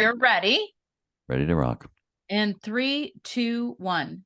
You're ready. Ready to rock. In 3, 2, 1.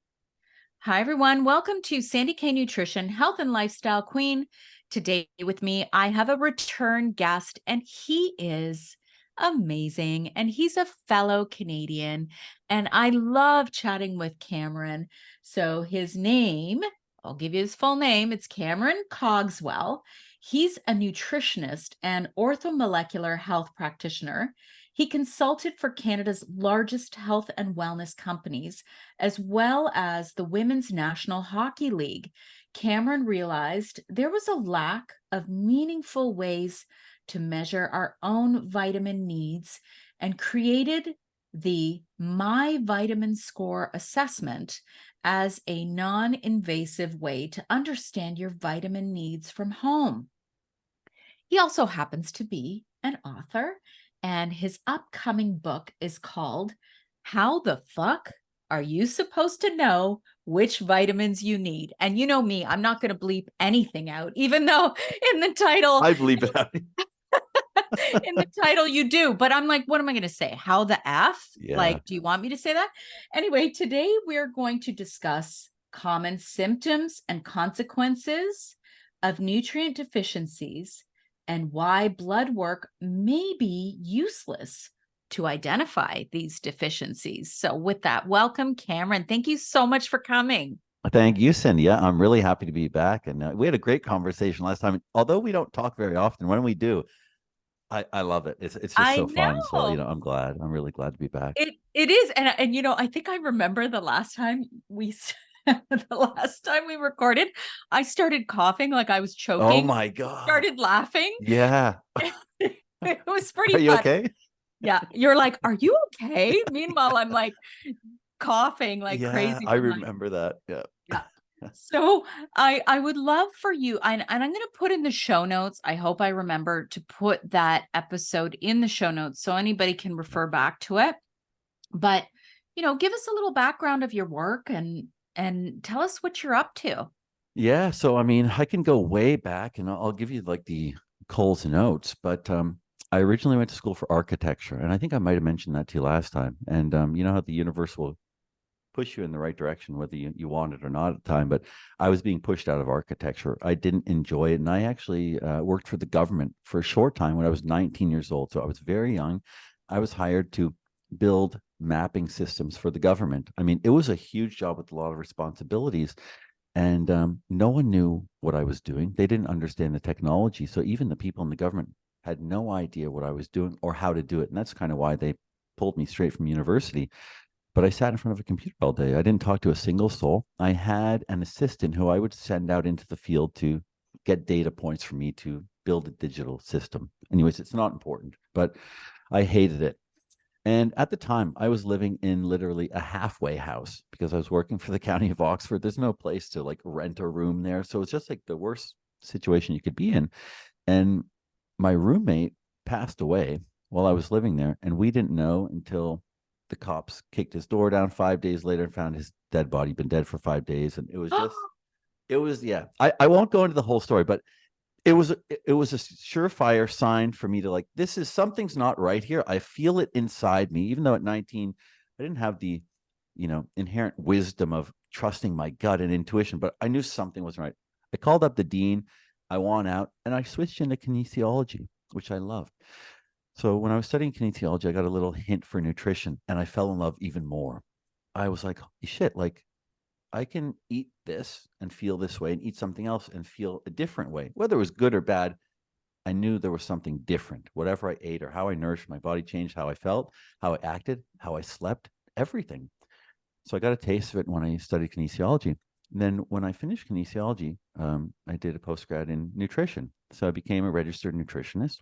Hi, everyone. Welcome to Sandy K Nutrition, Health and Lifestyle Queen. Today with me, I have a return guest, and he is amazing. And he's a fellow Canadian. And I love chatting with Cameron. So his name, I'll give you his full name. It's Cameron Cogswell. He's a nutritionist and orthomolecular health practitioner. He consulted for Canada's largest health and wellness companies, as well as the Women's National Hockey League. Cameron realized there was a lack of meaningful ways to measure our own vitamin needs and created the My Vitamin Score assessment as a non-invasive way to understand your vitamin needs from home. He also happens to be an author, and his upcoming book is called How the Fuck Are You Supposed to Know Which Vitamins You Need? And you know me, I'm not going to bleep anything out, even though in the title, I believe it. in the title you do, but I'm like, what am I going to say? How the F? Yeah. Like, do you want me to say that? Anyway, today we're going to discuss common symptoms and consequences of nutrient deficiencies and why blood work may be useless to identify these deficiencies. So with that, welcome, Cameron. Thank you so much for coming. Thank you, Cindy. Yeah, I'm really happy to be back. And we had a great conversation last time. Although we don't talk very often, when we do, I love it. It's just I so fun. So, know. I'm glad. I'm really glad to be back. It is, and I think I remember the last time the last time we recorded, I started coughing like I was Oh choking, my God. started laughing. Yeah. It was Are pretty you funny. okay? Yeah, you're like, "Are you okay?" Meanwhile, I'm like coughing like Yeah, crazy I from my remember that. Yeah. yeah. So I would love for you, and I'm going to put in the show notes. I hope I remember to put that episode in the show notes so anybody can refer back to it. But, give us a little background of your work and tell us what you're up to. Yeah. So, I can go way back and I'll give you like the Coles notes, but I originally went to school for architecture, and I think I might have mentioned that to you last time. And you know how the universe will push you in the right direction, whether you want it or not at the time. But I was being pushed out of architecture. I didn't enjoy it. And I actually worked for the government for a short time when I was 19 years old. So I was very young. I was hired to build mapping systems for the government. It was a huge job with a lot of responsibilities. And no one knew what I was doing. They didn't understand the technology. So even the people in the government had no idea what I was doing or how to do it. And that's kind of why they pulled me straight from university. But I sat in front of a computer all day. I didn't talk to a single soul. I had an assistant who I would send out into the field to get data points for me to build a digital system. Anyways, it's not important, but I hated it. And at the time, I was living in literally a halfway house because I was working for the county of Oxford. There's no place to like rent a room there. So it's just like the worst situation you could be in. And my roommate passed away while I was living there. And we didn't know until the cops kicked his door down 5 days later and found his dead body, been dead for 5 days. And yeah. I won't go into the whole story, but it was a surefire sign for me to like, this is something's not right here. I feel it inside me, even though at 19, I didn't have the, inherent wisdom of trusting my gut and intuition, but I knew something wasn't right. I called up the dean. I want out, and I switched into kinesiology, which I loved. So when I was studying kinesiology, I got a little hint for nutrition, and I fell in love even more. I was like, holy shit, like I can eat this and feel this way and eat something else and feel a different way. Whether it was good or bad, I knew there was something different. Whatever I ate or how I nourished my body changed how I felt, how I acted, how I slept, everything. So I got a taste of it when I studied kinesiology. And then when I finished kinesiology, I did a postgrad in nutrition. So I became a registered nutritionist.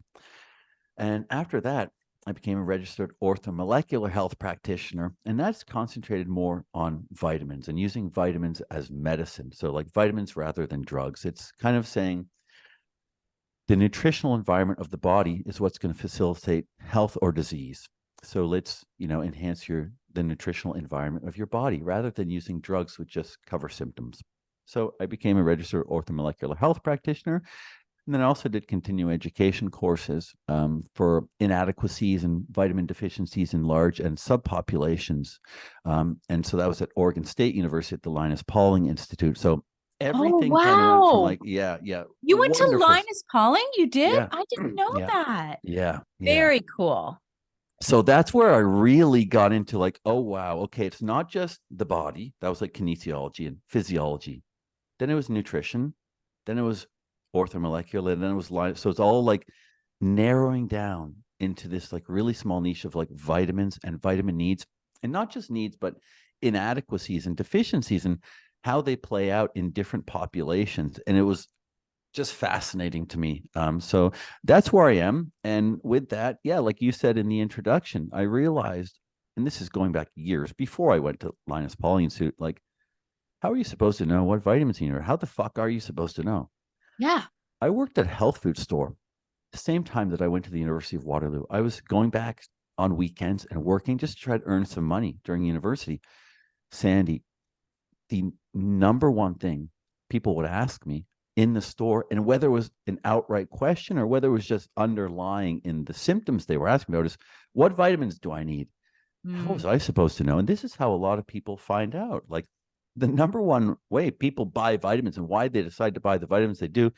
And after that, I became a registered orthomolecular health practitioner, and that's concentrated more on vitamins and using vitamins as medicine. So, like vitamins rather than drugs. It's kind of saying the nutritional environment of the body is what's going to facilitate health or disease. So let's, enhance the nutritional environment of your body rather than using drugs which just cover symptoms. So I became a registered orthomolecular health practitioner. And then I also did continuing education courses for inadequacies and vitamin deficiencies in large and subpopulations. And so that was at Oregon State University at the Linus Pauling Institute. So Oh, everything kind of went from wow. like, yeah, yeah, You went to wonderful. Linus Pauling? You did? Yeah, I didn't know yeah, that. yeah, yeah. Very cool. So that's where I really got into like, oh, wow, okay, it's not just the body. That was like kinesiology and physiology. Then it was nutrition. Then it was orthomolecular. Then it was life. So it's all like narrowing down into this like really small niche of like vitamins and vitamin needs, and not just needs, but inadequacies and deficiencies and how they play out in different populations. And it was just fascinating to me. So that's where I am. And with that, yeah, like you said in the introduction, I realized, and this is going back years before I went to Linus Pauling Institute, like, how are you supposed to know what vitamins you need? Or how the fuck are you supposed to know? Yeah. I worked at a health food store the same time that I went to the University of Waterloo. I was going back on weekends and working just to try to earn some money during university. Sandy, the number one thing people would ask me in the store, and whether it was an outright question or whether it was just underlying in the symptoms they were asking about, is what vitamins do I need? How was Mm. I supposed to know? And this is how a lot of people find out. Like the number one way people buy vitamins and why they decide to buy the vitamins they do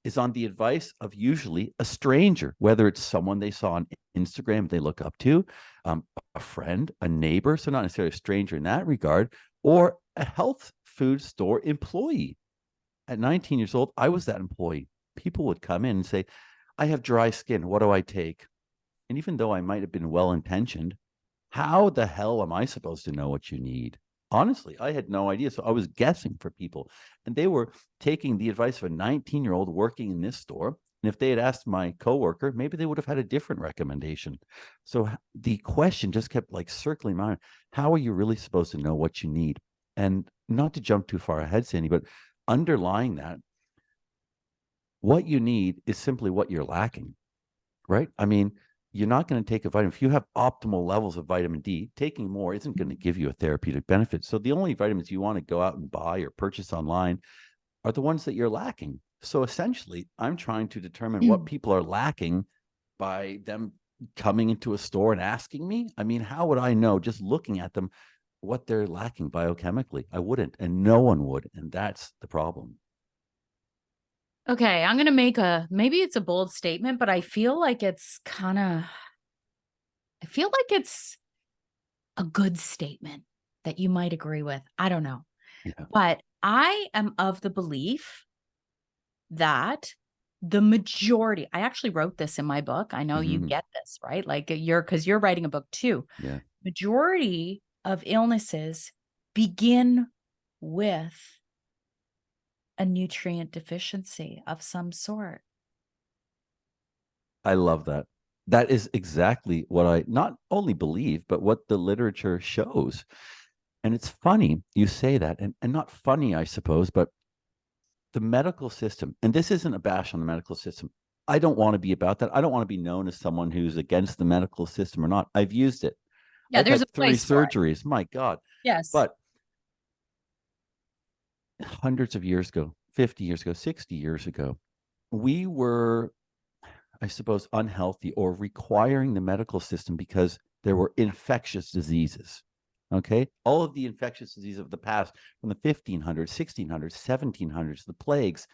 is on the advice of usually a stranger, whether it's someone they saw on Instagram they look up to, a friend, a neighbor, so not necessarily a stranger in that regard, or a health food store employee. At 19 years old, I was that employee. People would come in and say, I have dry skin. What do I take? And even though I might have been well intentioned, how the hell am I supposed to know what you need? Honestly, I had no idea. So I was guessing for people. And they were taking the advice of a 19-year-old working in this store. And if they had asked my coworker, maybe they would have had a different recommendation. So the question just kept like circling my mind. How are you really supposed to know what you need? And not to jump too far ahead, Sandy, but underlying that, what you need is simply what you're lacking, right? I mean, you're not going to take a vitamin. If you have optimal levels of vitamin D, taking more isn't going to give you a therapeutic benefit. So the only vitamins you want to go out and buy or purchase online are the ones that you're lacking. So essentially, I'm trying to determine what people are lacking by them coming into a store and asking me. I mean, how would I know just looking at them what they're lacking biochemically? I wouldn't, and no one would. And that's the problem. Okay, I'm going to make maybe it's a bold statement, but I feel like it's a good statement that you might agree with. I don't know. Yeah. But I am of the belief that the majority, I actually wrote this in my book. I know you Mm-hmm. get this, right? Like because you're writing a book too. Yeah. Majority of illnesses begin with a nutrient deficiency of some sort. I love that. That is exactly what I not only believe, but what the literature shows. And it's funny you say that, and not funny, I suppose, but the medical system, and this isn't a bash on the medical system. I don't want to be about that. I don't want to be known as someone who's against the medical system or not. I've used it. Yeah, I've there's a had three place for it. surgeries. My God. Yes. But hundreds of years ago, 50 years ago, 60 years ago, we were, I suppose, unhealthy or requiring the medical system because there were infectious diseases. Okay. All of the infectious diseases of the past from the 1500s, 1600s, 1700s, the plagues,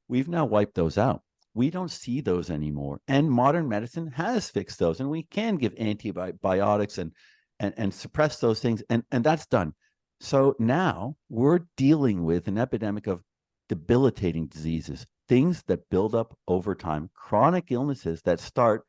we've now wiped those out. We don't see those anymore. And modern medicine has fixed those. And we can give antibiotics and suppress those things. And that's done. So now we're dealing with an epidemic of debilitating diseases, things that build up over time, chronic illnesses that start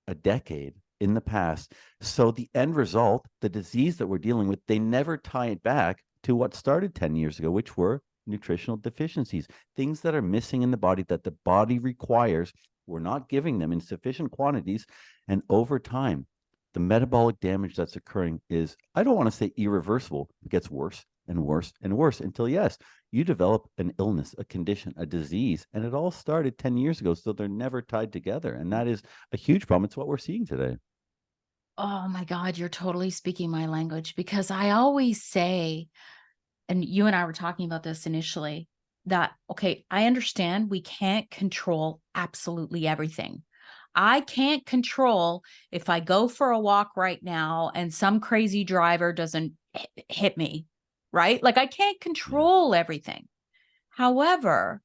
a decade in the past. So the end result, the disease that we're dealing with, they never tie it back to what started 10 years ago, which were nutritional deficiencies, things that are missing in the body that the body requires. We're not giving them in sufficient quantities. And over time, the metabolic damage that's occurring is, I don't want to say irreversible, it gets worse and worse and worse until, yes, you develop an illness, a condition, a disease, and it all started 10 years ago. So they're never tied together. And that is a huge problem. It's what we're seeing today. Oh my God, you're totally speaking my language because I always say, and you and I were talking about this initially, that, okay, I understand we can't control absolutely everything. I can't control if I go for a walk right now and some crazy driver doesn't hit me, right? Like I can't Yeah, control everything. However,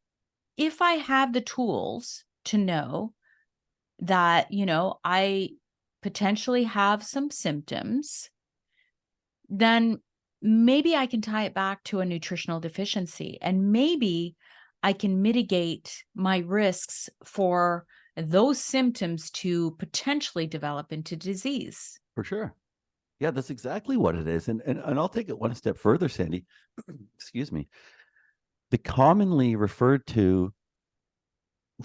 if I have the tools to know that, I potentially have some symptoms, then maybe I can tie it back to a nutritional deficiency and maybe I can mitigate my risks for those symptoms to potentially develop into disease. for sure. Yeah, that's exactly what it is. And I'll take it one step further, Sandy. Excuse me. The commonly referred to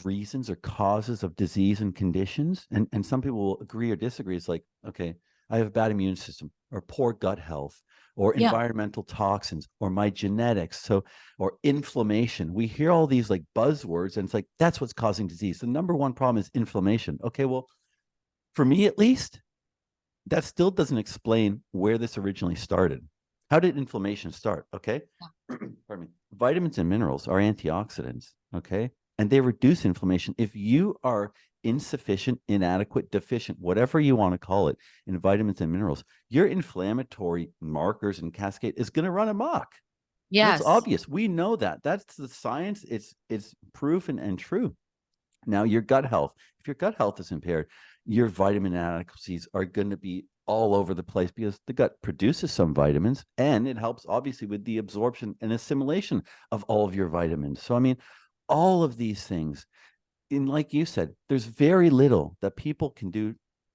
reasons or causes of disease and conditions, and some people will agree or disagree. It's like, okay, I have a bad immune system or poor gut health or Yeah. environmental toxins or my genetics, so or inflammation. We hear all these like buzzwords and it's like that's what's causing disease. The number one problem is inflammation. Okay, well, for me at least, that still doesn't explain where this originally started. How did inflammation start? Okay. Pardon me. Vitamins and minerals are antioxidants. Okay. And they reduce inflammation. If you are insufficient, inadequate, deficient, whatever you want to call it, in vitamins and minerals, your inflammatory markers and cascade is going to run amok. That's Yes. obvious. We know that. That's the science. It's proven and true. Now, your gut health, if your gut health is impaired, your vitamin inadequacies are going to be all over the place because the gut produces some vitamins and it helps obviously with the absorption and assimilation of all of your vitamins. So, I mean, all of these things, and like you said, there's very little that people can do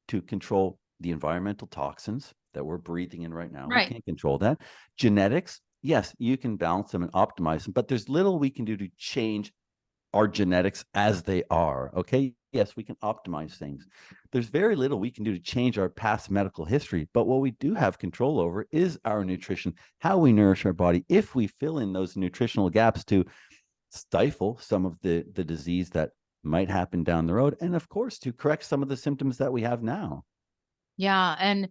to control the environmental toxins that we're breathing in right now. We Right. can't control that. Genetics, yes, you can balance them and optimize them, but there's little we can do to change our genetics as they are. Okay. Yes, we can optimize things. There's very little we can do to change our past medical history, but what we do have control over is our nutrition, how we nourish our body. If we fill in those nutritional gaps to stifle some of the disease that might happen down the road, and of course, to correct some of the symptoms that we have now. Yeah. And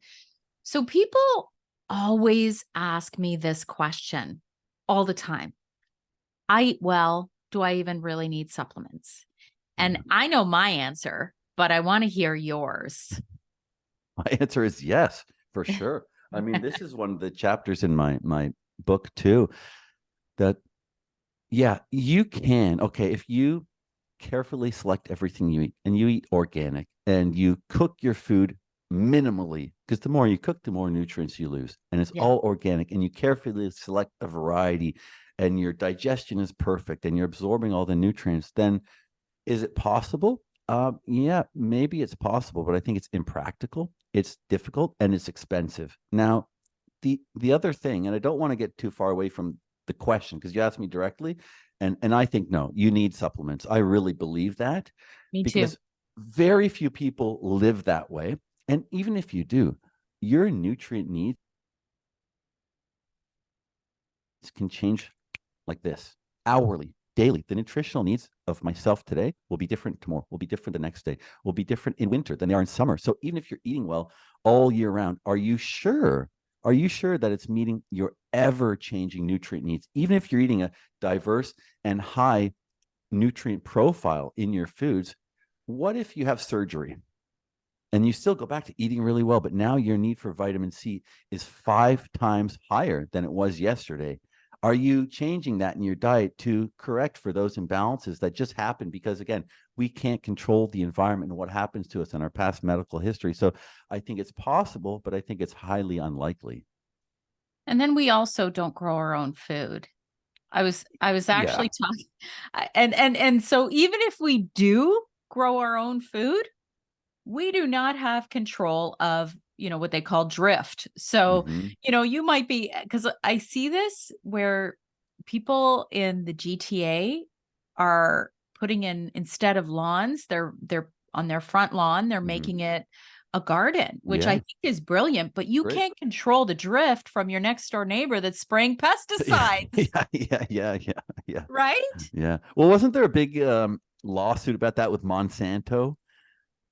so people always ask me this question all the time. I eat well. Do I even really need supplements? And Yeah. I know my answer, but I want to hear yours. My answer is yes, for sure. I mean, this is one of the chapters in my book too, that yeah, you can. Okay, if you carefully select everything you eat and you eat organic and you cook your food minimally, because the more you cook, the more nutrients you lose. And it's Yeah. all organic and you carefully select a variety and your digestion is perfect and you're absorbing all the nutrients, then is it possible? Yeah, maybe it's possible, but I think it's impractical. It's difficult and it's expensive. Now, the other thing, and I don't want to get too far away from the question because you asked me directly, and I think no, you need supplements. I really believe that Me too. because very few people live that way, and even if you do, your nutrient needs can change like this hourly, daily. The nutritional needs of myself today will be different tomorrow, will be different the next day, will be different in winter than they are in summer. So even if you're eating well all year round, are you sure? Are you sure that it's meeting your ever changing nutrient needs? Even if you're eating a diverse and high nutrient profile in your foods, what if you have surgery and you still go back to eating really well, but now your need for vitamin C is 5 times higher than it was yesterday? Are you changing that in your diet to correct for those imbalances that just happen because, again, we can't control the environment and what happens to us in our past medical history? So I think it's possible, but I think it's highly unlikely. And then we also don't grow our own food. I was Yeah. actually talking and so even if we do grow our own food, we do not have control of, what they call drift. So, Mm-hmm. you might be, because I see this where people in the GTA are putting in, instead of lawns, they're on their front lawn, they're Mm-hmm. making it a garden, which I Yeah. think is brilliant, but you Great. can't control the drift from your next door neighbor that's spraying Yeah. pesticides, Yeah. Yeah. Yeah. Yeah. Yeah. right? Yeah. Well, wasn't there a big lawsuit about that with Monsanto?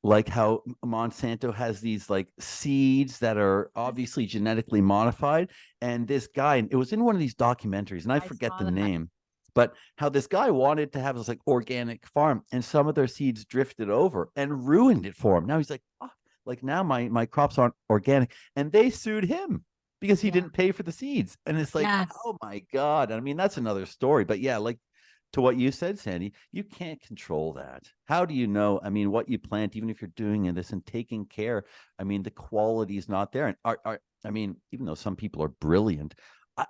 Like how Monsanto has these like seeds that are obviously genetically modified. And this guy, and it was in one of these documentaries, and I I forget saw the that. name, but how this guy wanted to have this like organic farm, and some of their seeds drifted over and ruined it for him. Now he's like, oh, like now my crops aren't organic, and they sued him because he Yeah. didn't pay for the seeds. And it's like, Yes. oh my God. I mean, that's another story. But yeah, like to what you said, Sandy, you can't control that. How do you know? I mean, what you plant, even if you're doing this and taking care, I mean, the quality is not there. And I mean, even though some people are brilliant,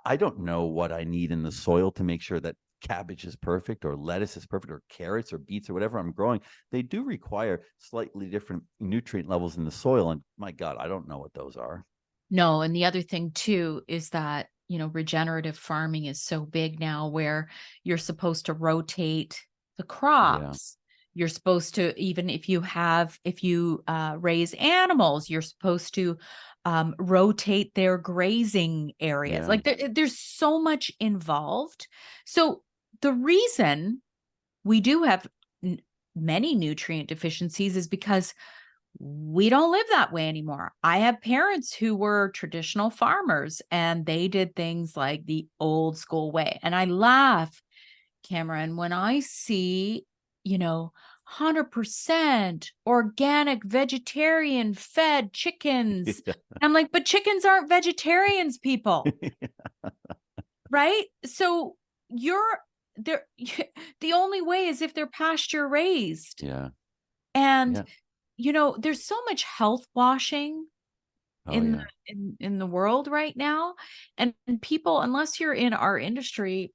I don't know what I need in the soil to make sure that cabbage is perfect or lettuce is perfect or carrots or beets or whatever I'm growing. They do require slightly different nutrient levels in the soil. And my God, I don't know what those are. No, and the other thing too is that, regenerative farming is so big now where you're supposed to rotate the Yeah. crops. You're supposed to, even if you raise animals, you're supposed to rotate their grazing areas. Yeah. Like there's so much involved. So the reason we do have many nutrient deficiencies is because we don't live that way anymore. I have parents who were traditional farmers and they did things like the old school way. And I laugh, Cameron, when I see, 100% organic, vegetarian fed chickens. I'm like, but chickens aren't vegetarians, people, right? So you're there. The only way is if they're pasture raised. Yeah. And Yeah. there's so much health washing Oh in yeah. the world right now, and people, unless you're in our industry,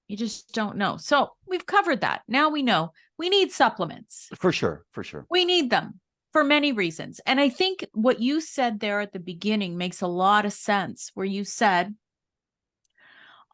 you just don't know. So we've covered that. Now we know we need supplements. For sure. For sure. We need them for many reasons. And I think what you said there at the beginning makes a lot of sense, where you said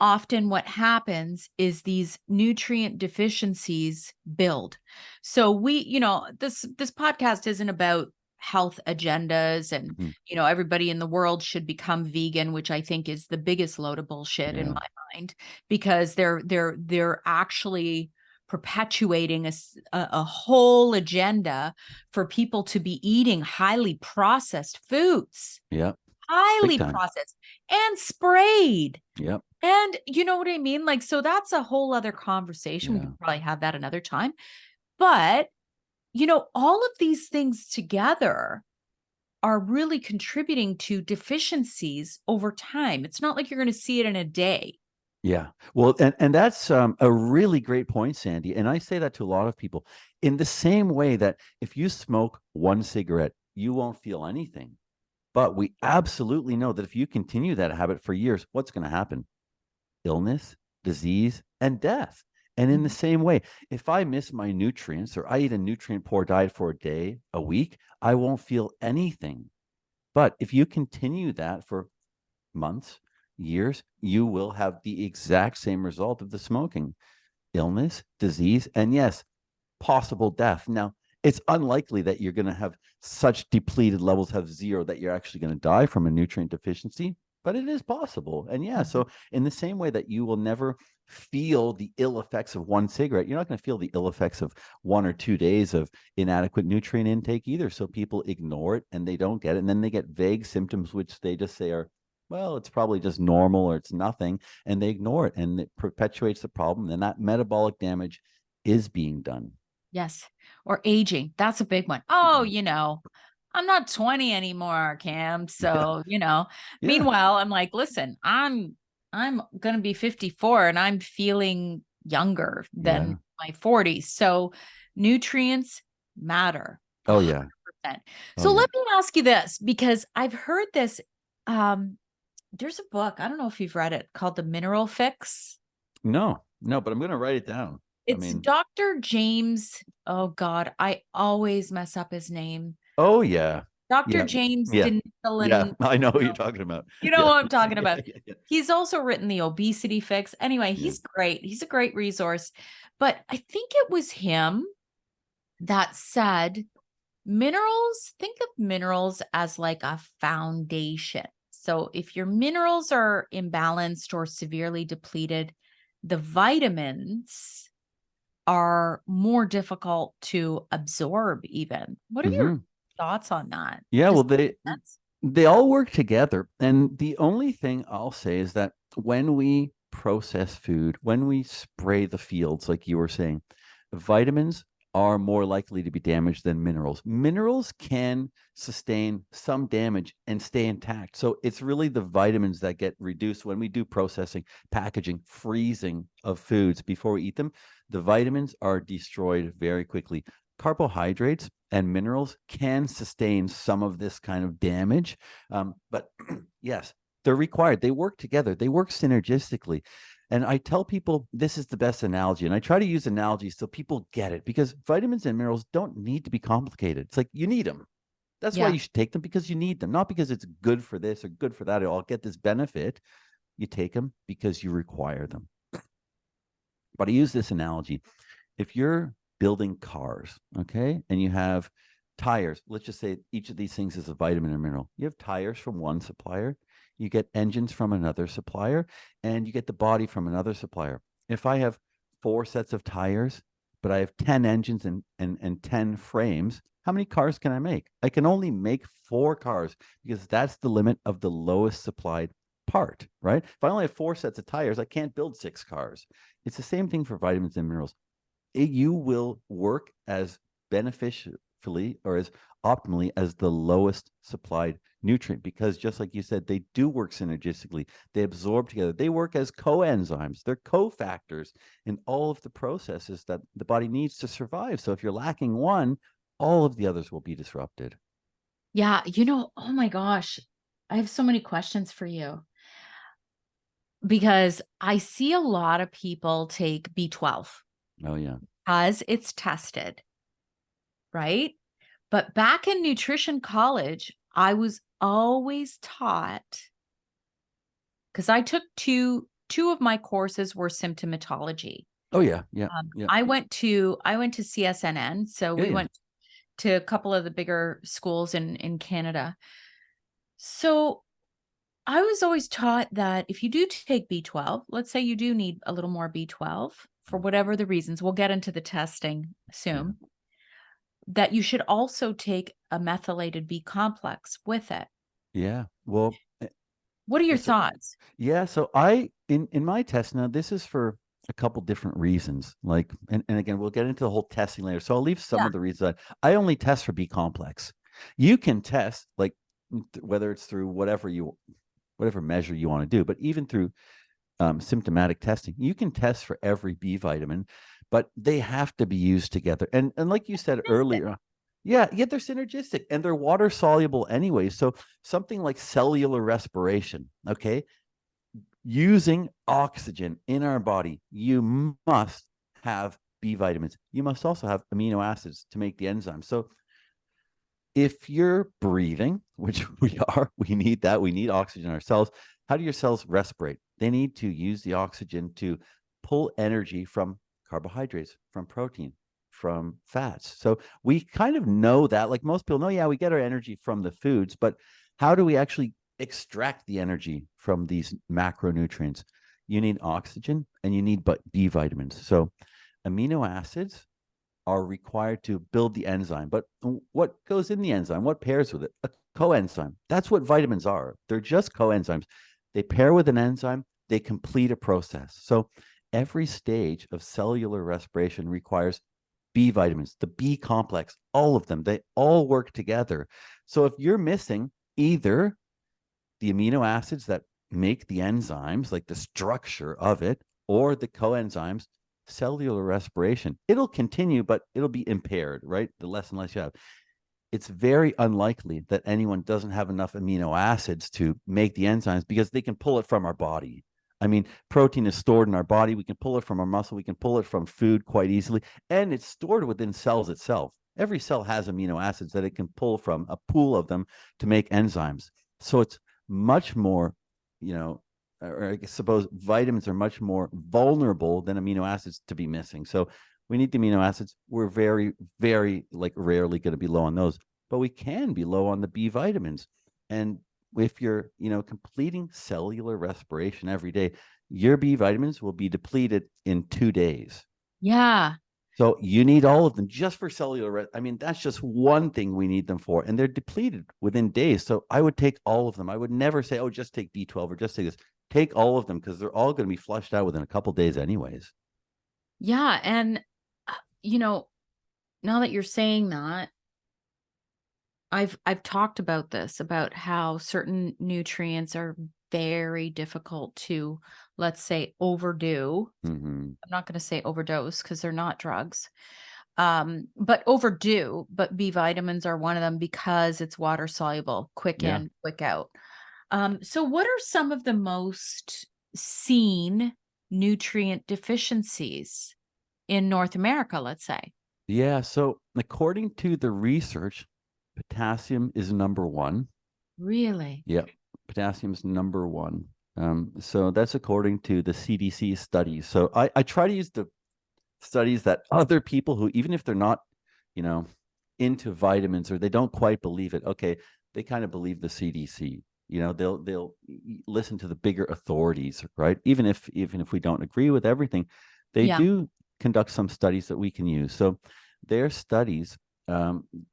often what happens is these nutrient deficiencies build. So this podcast isn't about health agendas and Mhm. everybody in the world should become vegan, which I think is the biggest load of bullshit in Yeah. my mind, because they're actually perpetuating a whole agenda for people to be eating highly processed foods, Yeah. Big highly time. processed and sprayed. Yep. And you know what I mean? Like, so that's a whole other conversation. We Yeah. can probably have that another time. But, all of these things together are really contributing to deficiencies over time. It's not like you're going to see it in a day. Yeah. Well, and that's a really great point, Sandy. And I say that to a lot of people in the same way that if you smoke one cigarette, you won't feel anything. But we absolutely know that if you continue that habit for years, what's going to happen? Illness, disease, and death. And in the same way, if I miss my nutrients or I eat a nutrient poor diet for a day, a week, I won't feel anything. But if you continue that for months, years, you will have the exact same result of the smoking: illness, disease, and yes, possible death. Now, it's unlikely that you're going to have such depleted levels have zero that you're actually going to die from a nutrient deficiency, but it is possible. And yeah, so in the same way that you will never feel the ill effects of one cigarette, you're not going to feel the ill effects of 1 or 2 days of inadequate nutrient intake either. So people ignore it and they don't get it. And then they get vague symptoms, which they just say are, well, it's probably just normal or it's nothing. And they ignore it and it perpetuates the problem. And that metabolic damage is being done. Yes. Or aging. That's a big one. Oh, Mhm. I'm not 20 anymore, Cam. Yeah. So, Yeah. meanwhile, I'm like, listen, I'm going to be 54 and I'm feeling younger than Yeah. my 40s. So, nutrients matter Oh yeah. 100%. Oh So, yeah. let me ask you this, because I've heard this. Um, there's a book, I don't know if you've read it, called The Mineral Fix. No, no, but I'm gonna write it down. I It's mean, Dr. James. Oh God, I always mess up his name. oh yeah. Dr. Yeah. James Yeah. Yeah. Denison. I know who you're talking about. You know Yeah. what I'm talking Yeah. about. Yeah. Yeah. He's also written The Obesity Fix. Anyway, Yeah. he's great. He's a great resource. But I think it was him that said think of minerals as like a foundation. So if your minerals are imbalanced or severely depleted, the vitamins are more difficult to absorb even. What are your Hmm. thoughts on that? Yeah. Does Well, that make sense? they all work together. And the only thing I'll say is that when we process food, when we spray the fields, like you were saying, vitamins are more likely to be damaged than minerals. Minerals can sustain some damage and stay intact. So it's really the vitamins that get reduced when we do processing, packaging, freezing of foods before we eat them. The vitamins are destroyed very quickly. Carbohydrates and minerals can sustain some of this kind of damage. But yes, they're required. They work together. They work synergistically. And I tell people this is the best analogy. And I try to use analogies so people get it, because vitamins and minerals don't need to be complicated. It's like you need them. That's why Yeah. you should take them, because you need them, not because it's good for this or good for that. I'll get this benefit. You take them because you require them. But I use this analogy. If you're building cars, okay, and you have tires, let's just say each of these things is a vitamin or mineral. You have tires from one supplier, you get engines from another supplier, and you get the body from another supplier. If I have 4 sets of tires, but I have 10 engines and 10 frames, how many cars can I make? I can only make 4 cars, because that's the limit of the lowest supplied part, right? If I only have 4 sets of tires, I can't build 6 cars. It's the same thing for vitamins and minerals. You will work as beneficially or as optimally as the lowest supplied nutrient, because just like you said, they do work synergistically. They absorb together. They work as coenzymes. They're cofactors in all of the processes that the body needs to survive. So if you're lacking one, all of the others will be disrupted. Yeah. Oh my gosh. I have so many questions for you because I see a lot of people take B12 Oh yeah. as it's tested, right? But back in nutrition college, I was always taught, because I took two of my courses were symptomatology. Oh yeah. Yeah. Yeah. I went to CSNN, so Yeah. we Yeah. went to a couple of the bigger schools in Canada. So I was always taught that if you do take B12, let's say you do need a little more B12 for whatever the reasons, we'll get into the testing Yeah. soon, that you should also take a methylated B complex with it. Yeah. Well, What are your so thoughts? yeah, so I in my test now, this is for a couple different reasons. Like, and again, we'll get into the whole testing later. So I'll leave some Yeah. of the reasons I only test for B complex. You can test like whether it's through whatever measure you want to do, but even through symptomatic testing, you can test for every B vitamin, but they have to be used together. And like you said earlier, yeah, they're synergistic and they're water soluble anyway. So something like cellular respiration, okay, using oxygen in our body, you must have B vitamins. You must also have amino acids to make the enzymes. So if you're breathing, which we are, we need that. We need oxygen in our cells. How do your cells respirate? They need to use the oxygen to pull energy from carbohydrates, from protein, from fats. So we kind of know that. Like most people know, yeah, we get our energy from the foods, but how do we actually extract the energy from these macronutrients? You need oxygen and you need B vitamins. So amino acids are required to build the enzyme. But what goes in the enzyme? What pairs with it? A coenzyme. That's what vitamins are. They're just coenzymes. They pair with an enzyme, they complete a process. So every stage of cellular respiration requires B vitamins, the B complex, all of them. They all work together. So if you're missing either the amino acids that make the enzymes, like the structure of it, or the coenzymes, cellular respiration, it'll continue, but it'll be impaired, right? The less and less you have. It's very unlikely that anyone doesn't have enough amino acids to make the enzymes, because they can pull it from our body. I mean, protein is stored in our body. We can pull it from our muscle. We can pull it from food quite easily. And it's stored within cells itself. Every cell has amino acids that it can pull from, a pool of them, to make enzymes. So it's much more, or I suppose vitamins are much more vulnerable than amino acids to be missing. So we need the amino acids. We're very, very like rarely going to be low on those, but we can be low on the B vitamins. And if you're, completing cellular respiration every day, your B vitamins will be depleted in 2 days. Yeah. So you need all of them just for cellular. I mean, that's just one thing we need them for, and they're depleted within days. So I would take all of them. I would never say, oh, just take B12 or just take this. take all of them because they're all going to be flushed out within a couple days anyways. Yeah. And, you know, now that you're saying that, I've talked about this, about how certain nutrients are very difficult to, let's say, overdo. Mm-hmm. I'm not going to say overdose because they're not drugs. But overdo, but B vitamins are one of them because it's water soluble, quick Yeah. in, quick out. So what are some of the most seen nutrient deficiencies in North America, let's say? Yeah. So according to the research, potassium is number one. Really? Yeah. Potassium is number one. So that's according to the CDC studies. So I try to use the studies that other people who, even if they're not, you know, into vitamins or they don't quite believe it, okay, they kind of believe the CDC. They'll listen to the bigger authorities, right? Even if we don't agree with everything, they Yeah. do conduct some studies that we can use. So their studies,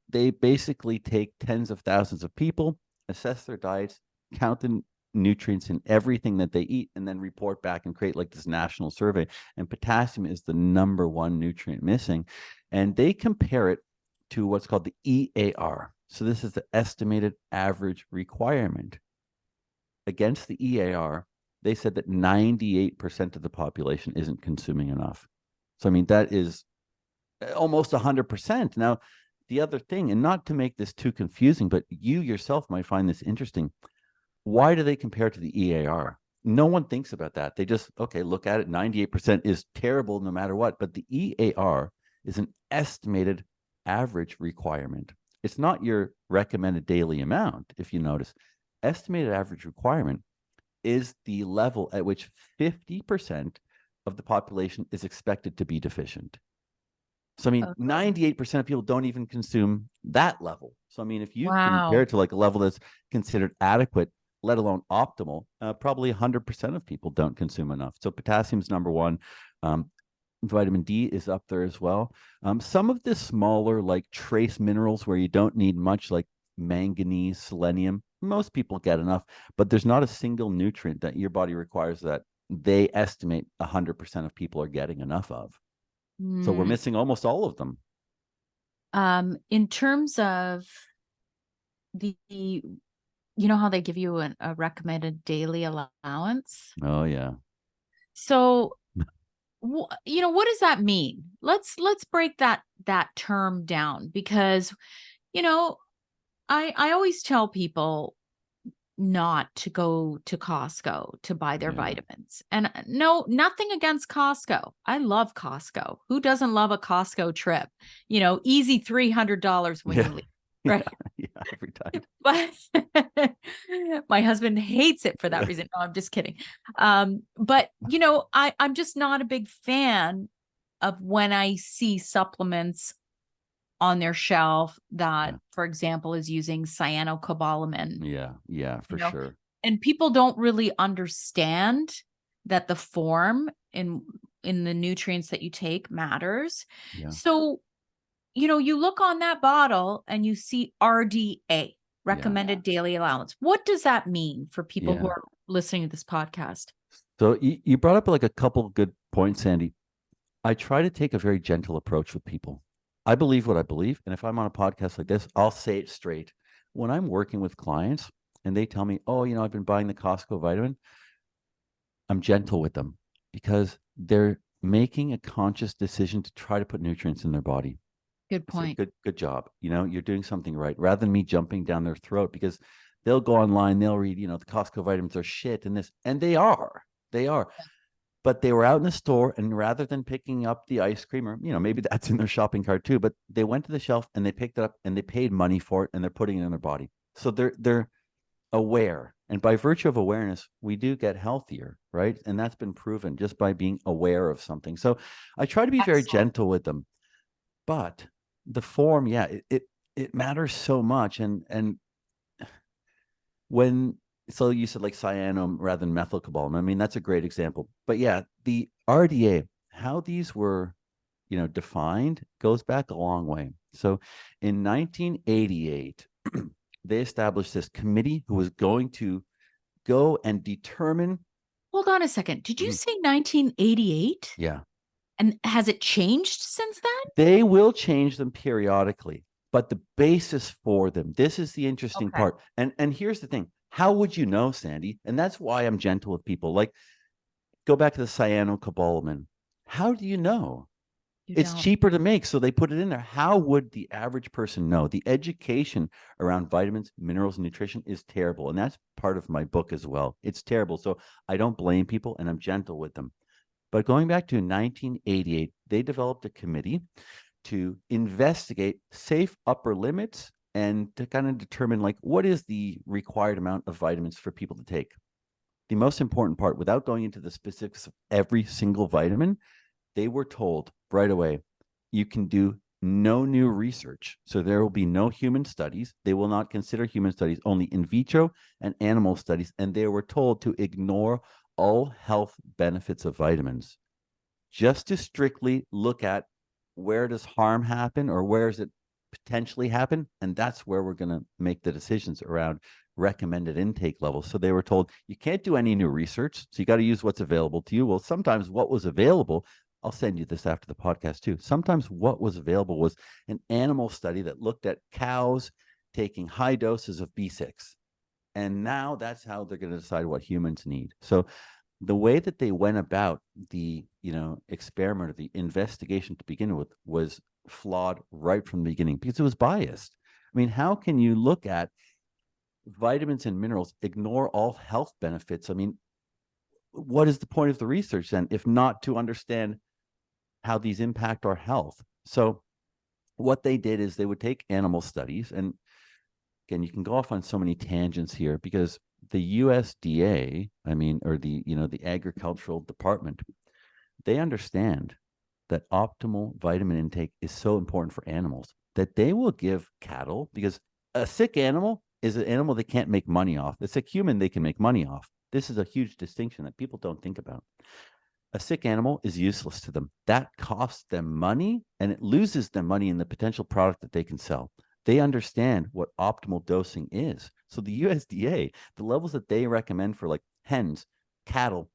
they basically take tens of thousands of people, assess their diets, count the nutrients in everything that they eat, and then report back and create like this national survey. And potassium is the number one nutrient missing. And they compare it to what's called the EAR. So this is the estimated average requirement. Against the EAR, they said that 98% of the population isn't consuming enough. So, I mean, that is almost 100%. Now, the other thing, and not to make this too confusing, but you yourself might find this interesting. Why do they compare to the EAR? No one thinks about that. They just, okay, look at it. 98% is terrible no matter what. But the EAR is an estimated average requirement. It's not your recommended daily amount, if you notice. Estimated average requirement is the level at which 50% of the population is expected to be deficient. So, I mean, Oh, 98% of people don't even consume that level. So, I mean, if you compare wow. it to like a level that's considered adequate, let alone optimal, probably 100% of people don't consume enough. So, potassium's number one. Um, vitamin D is up there as well. Some of the smaller, like trace minerals where you don't need much, like manganese, selenium, most people get enough, but there's not a single nutrient that your body requires that they estimate 100% of people are getting enough of. So we're Mm. missing almost all of them. In terms of you know how they give you a recommended daily allowance? Oh yeah. So, what does that mean? Let's break that term down because, you know, I always tell people not to go to Costco to buy their Yeah. vitamins. And no, nothing against Costco. I love Costco. Who doesn't love a Costco trip? Easy $300 when Yeah. you leave, Yeah. right? Yeah. Every time. But my husband hates it for that reason. No, I'm just kidding. But I'm just not a big fan of when I see supplements on their shelf that, Yeah. for example, is using cyanocobalamin, Yeah. Yeah. you For know, sure. and people don't really understand that the form in the nutrients that you take matters. Yeah. So, you look on that bottle and you see RDA, Yeah. recommended daily allowance. What does that mean for people who Yeah. are listening to this podcast? So you brought up like a couple of good points, Sandy. I try to take a very gentle approach with people. I believe what I believe. And if I'm on a podcast like this, I'll say it straight. When I'm working with clients and they tell me, oh, I've been buying the Costco vitamin, I'm gentle with them because they're making a conscious decision to try to put nutrients in their body. Good I say, point. good job. You're doing something right rather than me jumping down their throat because they'll go online, they'll read, the Costco vitamins are shit and this, and they are. But they were out in the store and rather than picking up the ice cream or, maybe that's in their shopping cart too, but they went to the shelf and they picked it up and they paid money for it and they're putting it in their body. So they're aware. And by virtue of awareness, we do get healthier, right? And that's been proven just by being aware of something. So I try to be very Excellent. gentle with them. But the form, yeah, it matters so much. And when so you said like cyanum rather than methylcobalamin. I mean, that's a great example. But yeah, the RDA, how these were, defined goes back a long way. So in 1988, they established this committee who was going to go and determine Hold on a second. Did you Mhm. say 1988? Yeah. And has it changed since then? They will change them periodically, but the basis for them, this is the interesting Okay. part. And here's the thing. How would you know, Sandy? And that's why I'm gentle with people. Like, go back to the cyanocobalamin. How do you know? You It's don't. cheaper to make, so they put it in there. How would the average person know? The education around vitamins, minerals, and nutrition is terrible. And that's part of my book as well. It's terrible. So I don't blame people and I'm gentle with them. But going back to 1988, they developed a committee to investigate safe upper limits and to kind of determine like what is the required amount of vitamins for people to take. The most important part, without going into the specifics of every single vitamin, they were told right away, you can do no new research. So there will be no human studies. They will not consider human studies, only in vitro and animal studies. And they were told to ignore all health benefits of vitamins, just to strictly look at where does harm happen or where does it potentially happen. And that's where we're going to make the decisions around recommended intake levels. So they were told you can't do any new research. So you got to use what's available to you. Well, sometimes what was available, I'll send you this after the podcast too. Sometimes what was available was an animal study that looked at cows taking high doses of B6. And now that's how they're going to decide what humans need. So the way that they went about the experiment or the investigation to begin with was flawed right from the beginning because it was biased. I mean, how can you look at vitamins and minerals, ignore all health benefits? I mean, what is the point of the research then, if not to understand how these impact our health? So what they did is they would take animal studies, and again, you can go off on so many tangents here because the USDA, I mean, or the agricultural department, they understand that optimal vitamin intake is so important for animals that they will give cattle, because a sick animal is an animal they can't make money off. A sick human they can make money off. This is a huge distinction that people don't think about. A sick animal is useless to them. That costs them money and it loses them money in the potential product that they can sell. They understand what optimal dosing is. So the USDA, the levels that they recommend for like hens, cattle,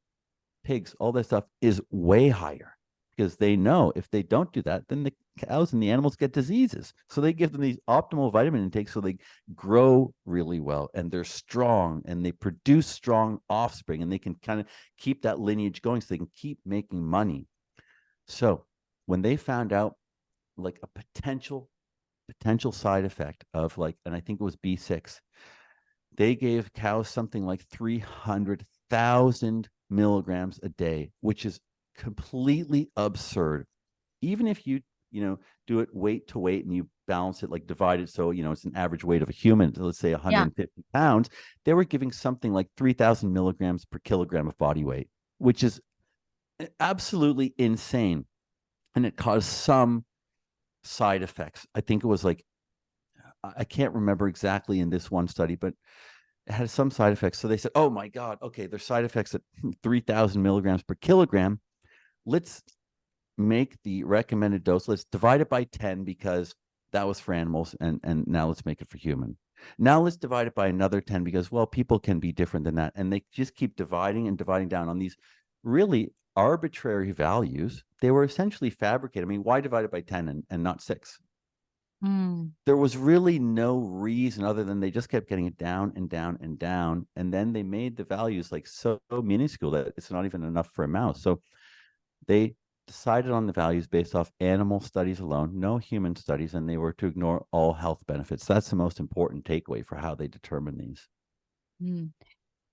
pigs, all that stuff is way higher because they know if they don't do that, then the cows and the animals get diseases. So they give them these optimal vitamin intakes so they grow really well and they're strong and they produce strong offspring and they can kind of keep that lineage going so they can keep making money. So when they found out like a potential side effect of like, and I think it was B6, they gave cows something like 300,000 milligrams a day, which is completely absurd. Even if do it weight to weight and you balance it, like divide it so it's an average weight of a human, let's say Yeah. 150 pounds, they were giving something like 3,000 milligrams per kilogram of body weight, which is absolutely insane. And it caused some side effects. I think it was like, I can't remember exactly in this one study, but it had some side effects. So they said, oh my God, okay, there's side effects at 3,000 milligrams per kilogram. Let's make the recommended dose. Let's divide it by 10 because that was for animals. And now let's make it for human. Now let's divide it by another 10 because, well, people can be different than that. And they just keep dividing and dividing down on these really arbitrary values. They were essentially fabricated. I mean, why divide it by 10 and not 6? Mm. There was really no reason other than they just kept getting it down and down and down. And then they made the values like so minuscule that it's not even enough for a mouse. So they decided on the values based off animal studies alone, no human studies, and they were to ignore all health benefits. That's the most important takeaway for how they determine these. Mm.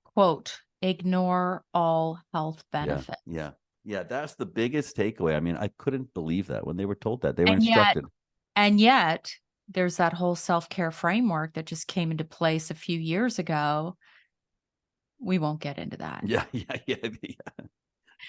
Quote, ignore all health Yeah. benefits. Yeah. Yeah. That's the biggest takeaway. I mean, I couldn't believe that when they were told that. They were And yet, instructed. and yet, there's that whole self-care framework that just came into place a few years ago. We won't get into that. Yeah. Yeah. Yeah. Yeah.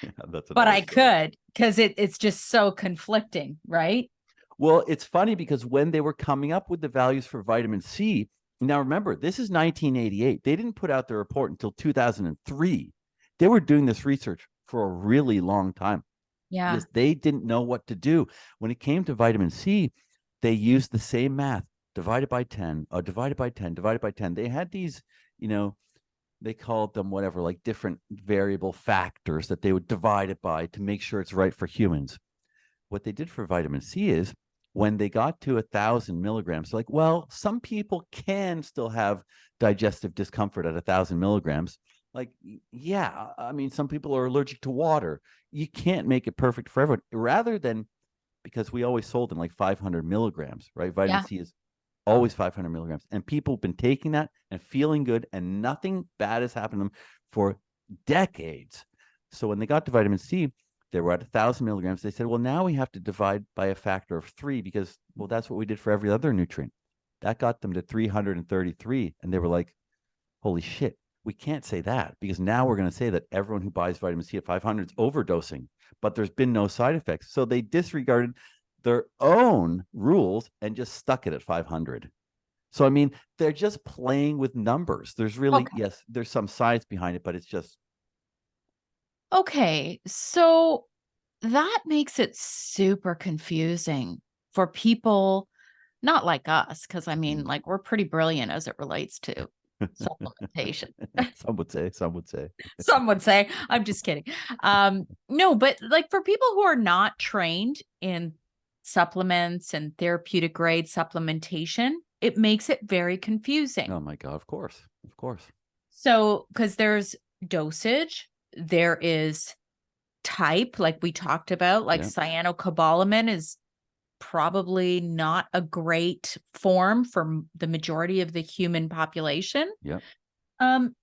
Yeah, that's But another I story. could, because it's just so conflicting, right? Well, it's funny because when they were coming up with the values for vitamin C, now remember, this is 1988. They didn't put out their report until 2003. They were doing this research for a really long time Yeah. because they didn't know what to do. When it came to vitamin C, they used the same math, divided by 10, divided by 10, divided by 10. They had these, you know, they called them whatever, like different variable factors that they would divide it by to make sure it's right for humans. What they did for vitamin C is when they got to 1,000 milligrams, like, well, some people can still have digestive discomfort at 1,000 milligrams. Like, yeah, I mean, some people are allergic to water. You can't make it perfect for everyone. Rather than, because we always sold in like 500 milligrams, right? Vitamin Yeah. C is always 500 milligrams. And people have been taking that and feeling good, and nothing bad has happened to them for decades. So when they got to vitamin C, they were at 1,000 milligrams. They said, well, now we have to divide by a factor of 3 because, well, that's what we did for every other nutrient. That got them to 333. And they were like, holy shit, we can't say that because now we're going to say that everyone who buys vitamin C at 500 is overdosing, but there's been no side effects. So they disregarded their own rules and just stuck it at 500. So, I mean, they're just playing with numbers. There's really, Okay. yes, there's some science behind it, but it's just, Okay. So that makes it super confusing for people not like us, because I mean, mm. like, we're pretty brilliant as it relates to supplementation. Some would say, Some would say. I'm just kidding. No, but like for people who are not trained in supplements and therapeutic grade supplementation, it makes it very confusing. oh my God, of course, of course. So, because there's dosage, there is type, like we talked about, like Yeah, cyanocobalamin is probably not a great form for the majority of the human population. yeah, Um,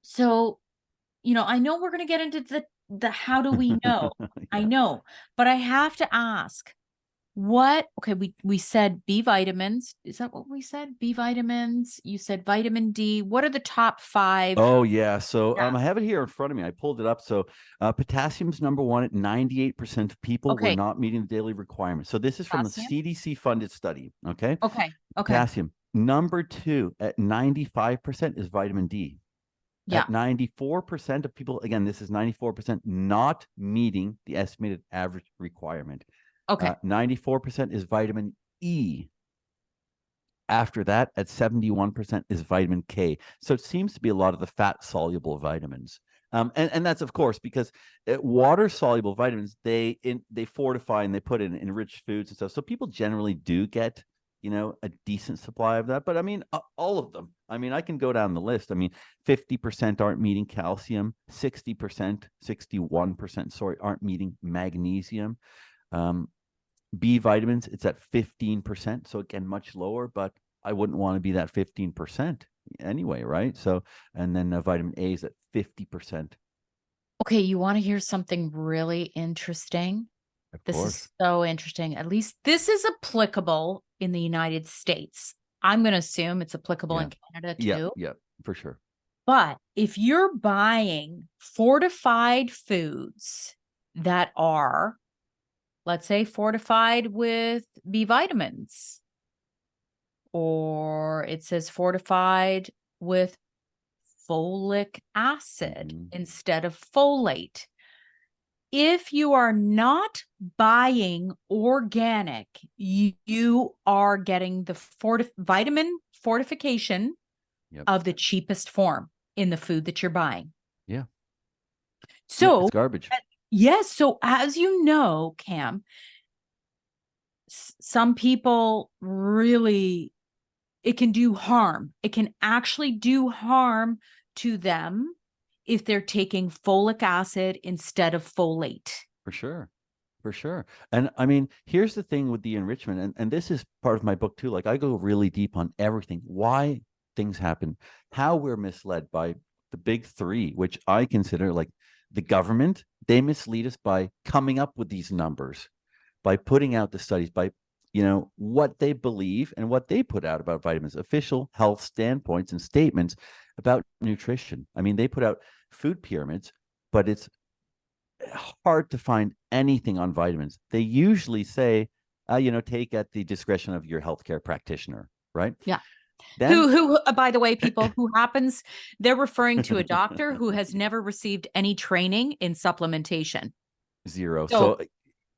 so I know we're going to get into the how do we know? I yeah. know, but I have to ask okay, we said B vitamins. Is that what we said? B vitamins. You said vitamin D. What are the top 5? Oh yeah. So Yeah. I have it here in front of me. I pulled it up. So potassium's number one at 98% of people were Okay. not meeting the daily requirement. So this is from the Potassium. CDC funded study. Okay. Okay. Okay. Potassium. Number two at 95% is vitamin D. Yeah. At 94% of people, again, this is 94% not meeting the estimated average requirement. Okay. 94% is vitamin E. After that, at 71% is vitamin K. So it seems to be a lot of the fat soluble vitamins. And that's, of course, because water soluble vitamins, they fortify and they put in enriched foods and stuff. So people generally do get, a decent supply of that. But I mean, all of them. I mean, I can go down the list. I mean, 50% aren't meeting calcium, 60%, 61%, sorry, aren't meeting magnesium. B vitamins, it's at 15%. So again, much lower, but I wouldn't want to be that 15% anyway, right? So, and then vitamin A is at 50%. Okay. You want to hear something really interesting? Of This course. is so interesting. At least this is applicable in the United States. I'm going to assume it's applicable Yeah. in Canada Yeah. too. Yeah. For sure. But if you're buying fortified foods that are, let's say, fortified with B vitamins, or it says fortified with folic acid Mhm. instead of folate, if you are not buying organic, you are getting the vitamin fortification Yep. of the cheapest form in the food that you're buying. Yeah. Yeah. So, It's garbage. yes. So, as you know, Cam, some people really, it can do harm. It can actually do harm to them if they're taking folic acid instead of folate. For sure. For sure. And I mean, here's the thing with the enrichment, and this is part of my book too. Like I go really deep on everything, why things happen, how we're misled by the big three, which I consider like the government. They mislead us by coming up with these numbers, by putting out the studies, by what they believe and what they put out about vitamins, official health standpoints and statements about nutrition. I mean, they put out food pyramids, but it's hard to find anything on vitamins. They usually say, take at the discretion of your healthcare practitioner, right? Yeah. Then By the way, people who happens, they're referring to a doctor who has never received any training in supplementation. zero. So So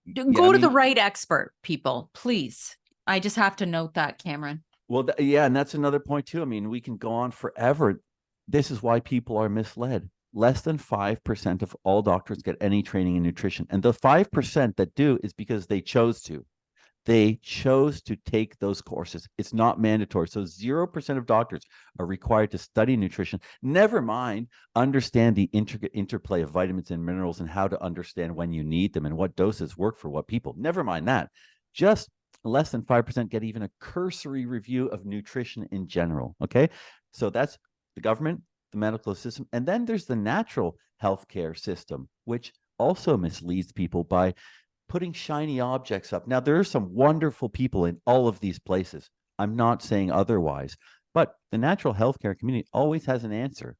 yeah, I go to the mean, right expert, people, please. I just have to note that, Cameron. well, yeah, and that's another point too. I mean, we can go on forever. This is why people are misled. Less than 5% of all doctors get any training in nutrition. And the 5% that do is because they chose to. They chose to take those courses. It's not mandatory. So 0% of doctors are required to study nutrition. Never mind understand the intricate interplay of vitamins and minerals and how to understand when you need them and what doses work for what people. Never mind that. Just less than 5% get even a cursory review of nutrition in general. Okay. So that's the government, the medical system. And then there's the natural healthcare system, which also misleads people by putting shiny objects up. Now, there are some wonderful people in all of these places. I'm not saying otherwise, but the natural healthcare community always has an answer.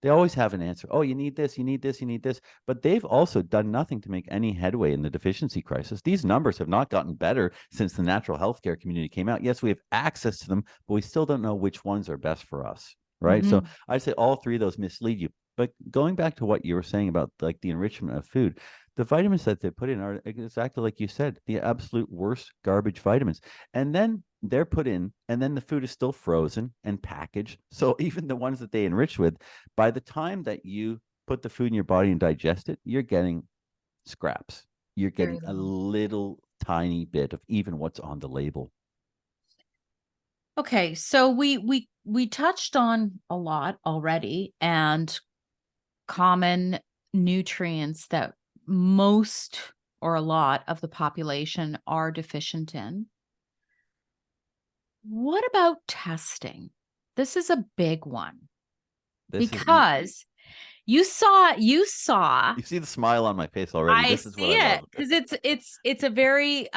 They always have an answer. Oh, you need this, you need this, you need this. But they've also done nothing to make any headway in the deficiency crisis. These numbers have not gotten better since the natural healthcare community came out. Yes, we have access to them, but we still don't know which ones are best for us. Right. So Mhm. I'd say all three of those mislead you. But going back to what you were saying about like the enrichment of food, the vitamins that they put in are exactly like you said, the absolute worst garbage vitamins. And then they're put in, and then the food is still frozen and packaged. So even the ones that they enrich with, by the time that you put the food in your body and digest it, you're getting scraps. You're Very getting a little. little tiny bit of even what's on the label. Okay, so we touched on a lot already, and common nutrients that most or a lot of the population are deficient in. What about testing? This is a big one This is because you saw you see the smile on my face already. I This is what see I it love. because it's a very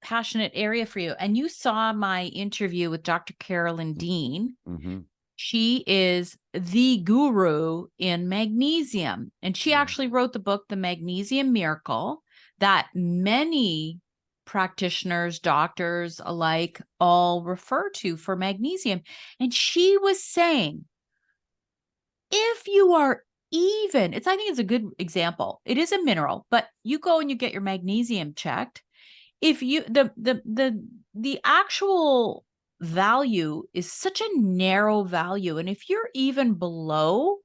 passionate area for you. And you saw my interview with Dr. Carolyn Dean. Mm-hmm. She is the guru in magnesium. And she Yeah. actually wrote the book, The Magnesium Miracle, that many practitioners, doctors alike, all refer to for magnesium. And she was saying, if you are even, I think it's a good example. It is a mineral, but you go and you get your magnesium checked. If you the actual value is such a narrow value, and if you're even below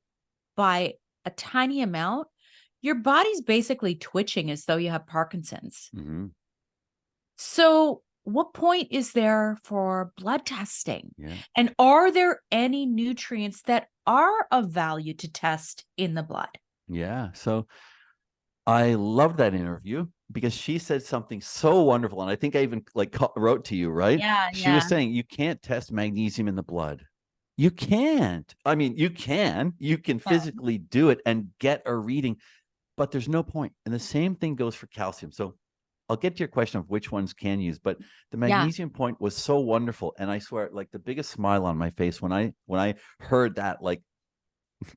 by a tiny amount, your body's basically twitching as though you have Parkinson's. Mm-hmm. So what point is there for blood testing? Yeah. And are there any nutrients that are of value to test in the blood? Yeah. So I love that interview because she said something so wonderful. And I think I even like wrote to you, right? Yeah, She was yeah. saying you can't test magnesium in the blood. You can't. I mean, you can Yeah. physically do it and get a reading, but there's no point. And the same thing goes for calcium. So I'll get to your question of which ones can use, but the Yeah. magnesium point was so wonderful. And I swear, like the biggest smile on my face when I heard that, like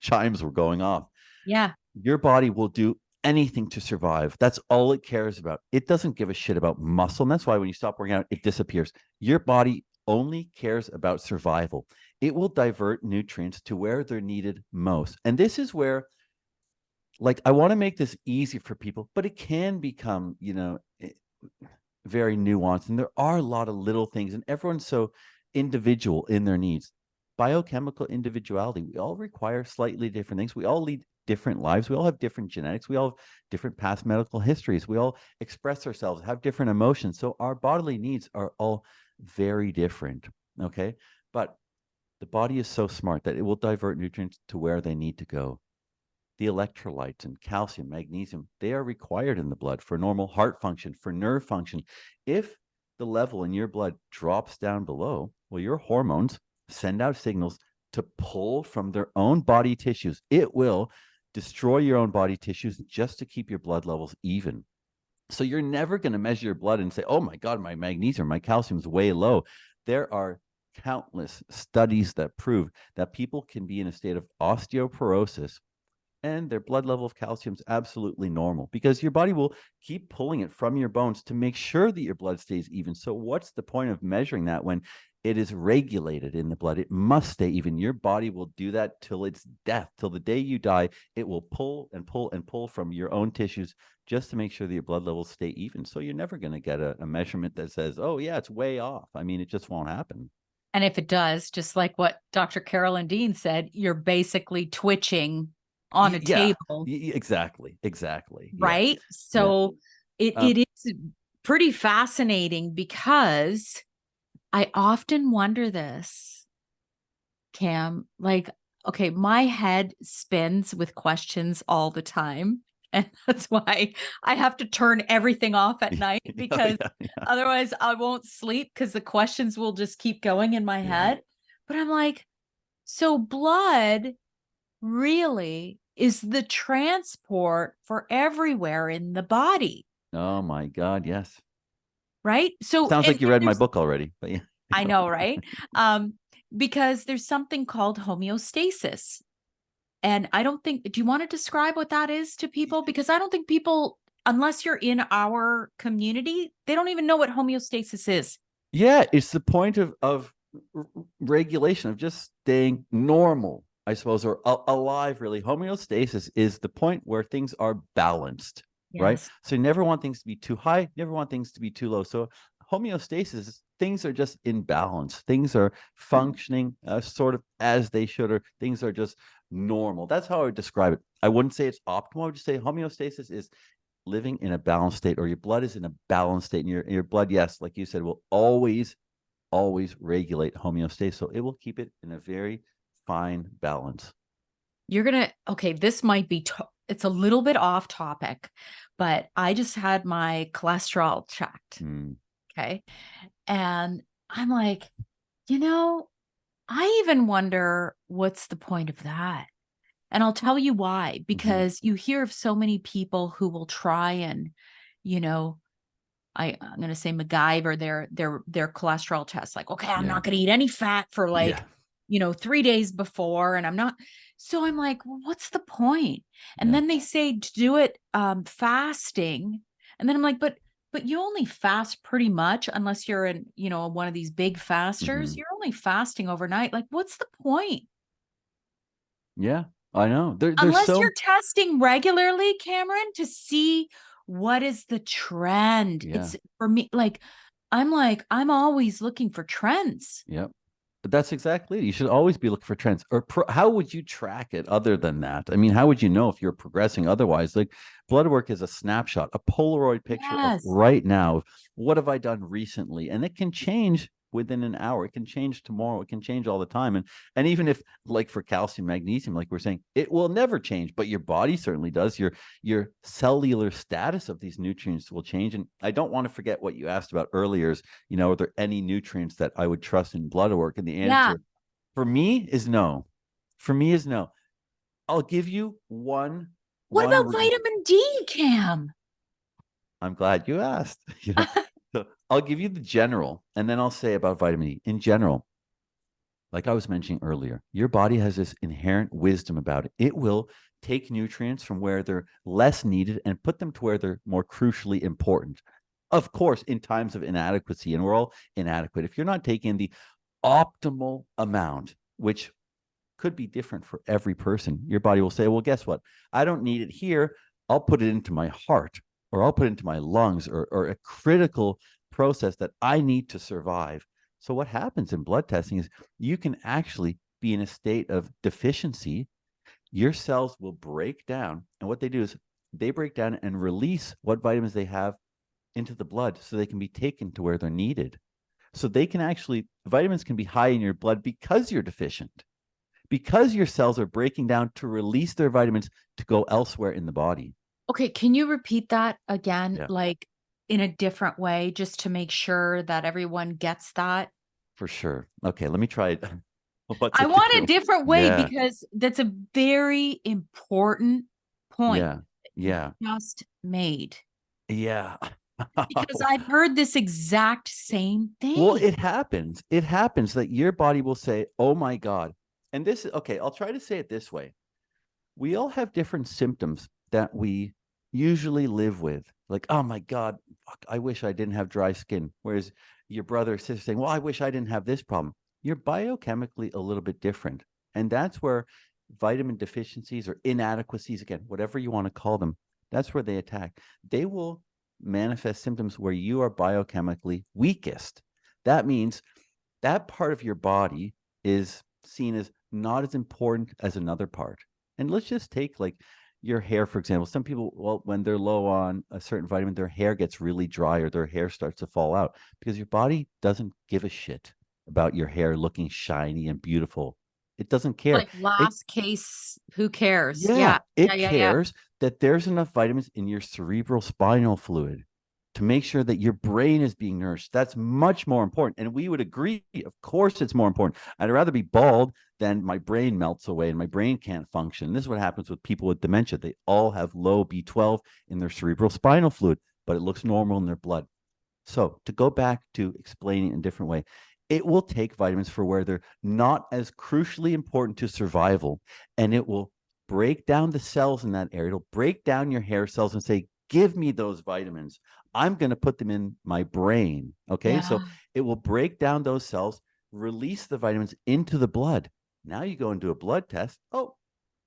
chimes were going off. Yeah. Your body will do anything to survive. That's all it cares about. It doesn't give a shit about muscle. And that's why when you stop working out, it disappears. Your body only cares about survival. It will divert nutrients to where they're needed most. And this is where, like, I want to make this easy for people, but it can become, very nuanced. And there are a lot of little things, and everyone's so individual in their needs. Biochemical individuality. We all require slightly different things. We all lead different lives. We all have different genetics. We all have different past medical histories. We all express ourselves, have different emotions. So our bodily needs are all very different. Okay. But the body is so smart that it will divert nutrients to where they need to go. The electrolytes and calcium, magnesium, they are required in the blood for normal heart function, for nerve function. If the level in your blood drops down below, well, your hormones send out signals to pull from their own body tissues. It will destroy your own body tissues just to keep your blood levels even. So you're never going to measure your blood and say, oh my God, my magnesium, my calcium is way low. There are countless studies that prove that people can be in a state of osteoporosis and their blood level of calcium is absolutely normal because your body will keep pulling it from your bones to make sure that your blood stays even. So, what's the point of measuring that when it is regulated in the blood? It must stay even. Your body will do that till its death, till the day you die. It will pull and pull and pull from your own tissues just to make sure that your blood levels stay even. So, you're never going to get a measurement that says, oh, yeah, it's way off. I mean, it just won't happen. And if it does, just like what Dr. Carolyn Dean said, you're basically twitching on a Yeah, table, exactly. Yeah, right? yeah. So Um, it is pretty fascinating because I often wonder this, Cam, like, okay, my head spins with questions all the time. And that's why I have to turn everything off at night oh, because yeah, otherwise I won't sleep because the questions will just keep going in my yeah. head. But I'm like, so blood really is the transport for everywhere in the body, Oh my God, yes. right? So, Sounds like you and read my there's, book already, but yeah. I know, right? Um, because there's something called homeostasis. And I don't think, do you want to describe what that is to people? Because I don't think people, unless you're in our community, they don't even know what homeostasis is. Yeah, it's the point of regulation, of just staying normal, I suppose, or alive, really. Homeostasis is the point where things are balanced, right? Yes. So you never want things to be too high, never want things to be too low. So homeostasis, things are just in balance. Things are functioning sort of as they should, or things are just normal. That's how I would describe it. I wouldn't say it's optimal. I would just say homeostasis is living in a balanced state, or your blood is in a balanced state, and your blood, yes, like you said, will always regulate homeostasis, so it will keep it in a very fine balance. You're going to, okay, this might be, it's a little bit off topic, but I just had my cholesterol checked. Mm. Okay. And I'm like, you know, I even wonder what's the point of that? And I'll tell you why, Mm-hmm. because you hear of so many people who will try and, you know, I'm going to say MacGyver their cholesterol test. Like, okay, I'm Yeah, not going to eat any fat for like, yeah, 3 days before, and I'm not. So I'm like, well, what's the point? And yeah. then they say to do it fasting, and then I'm like, but you only fast pretty much unless you're in, one of these big Mm-hmm. fasters. You're only fasting overnight. Like, what's the point? Yeah, I know. There's Unless so you're testing regularly, Cameron, to see what is the trend. yeah, It's for me, I'm always looking for trends. yeah. But that's exactly it. You should always be looking for trends. Or how would you track it other than that? I mean, how would you know if you're progressing otherwise? Like blood work is a snapshot, a Polaroid picture of Yes. right now. What have I done recently? And it can change within an hour. It can change tomorrow. It can change all the time. And even if, like for calcium, magnesium, like we're saying, it will never change, but your body certainly does. Your cellular status of these nutrients will change. And I don't want to forget what you asked about earlier is, are there any nutrients that I would trust in blood work? And the Yeah. answer for me is no. For me is no. I'll give you one What one about re- vitamin D, Cam? I'm glad you asked. So I'll give you the general, and then I'll say about vitamin E. In general, like I was mentioning earlier, your body has this inherent wisdom about it. It will take nutrients from where they're less needed and put them to where they're more crucially important. Of course, in times of inadequacy, and we're all inadequate, if you're not taking the optimal amount, which could be different for every person, your body will say, well, guess what? I don't need it here. I'll put it into my heart, or I'll put it into my lungs, or a critical process that I need to survive. So what happens in blood testing is you can actually be in a state of deficiency. Your cells will break down. And what they do is they break down and release what vitamins they have into the blood so they can be taken to where they're needed. So they can actually, vitamins can be high in your blood because you're deficient, because your cells are breaking down to release their vitamins to go elsewhere in the body. Okay, can you repeat that again, Yeah, like in a different way, just to make sure that everyone gets that? for sure. Okay, let me try it. What's a I want a different? different way Yeah, because that's a very important point yeah, that you yeah, just made. yeah. Because I've heard this exact same Well, thing. it happens. It happens that your body will say, "Oh my God." And this, okay, I'll try to say it this way. We all have different symptoms that we usually live with. Like, oh my God, fuck, I wish I didn't have dry skin. Whereas your brother or sister saying, well, I wish I didn't have this problem. You're biochemically a little bit different. And that's where vitamin deficiencies or inadequacies, again, whatever you want to call them, that's where they attack. They will manifest symptoms where you are biochemically weakest. That means that part of your body is seen as not as important as another part. And let's just take like your hair, for example. Some people, well, when they're low on a certain vitamin, their hair gets really dry or their hair starts to fall out because your body doesn't give a shit about your hair looking shiny and beautiful. It doesn't care. Like It last case, who cares? Yeah, Yeah. Yeah. it Yeah. Yeah. cares that there's enough vitamins in your cerebral spinal fluid to make sure that your brain is being nourished. That's much more important. And we would agree, of course, it's more important. I'd rather be bald than my brain melts away and my brain can't function. This is what happens with people with dementia. They all have low B12 in their cerebral spinal fluid, but it looks normal in their blood. So to go back to explaining in a different way, it will take vitamins for where they're not as crucially important to survival, and it will break down the cells in that area. It'll break down your hair cells and say, give me those vitamins. I'm going to put them in my brain. Okay. Yeah. So it will break down those cells, release the vitamins into the blood. Now you go and do a blood test. Oh,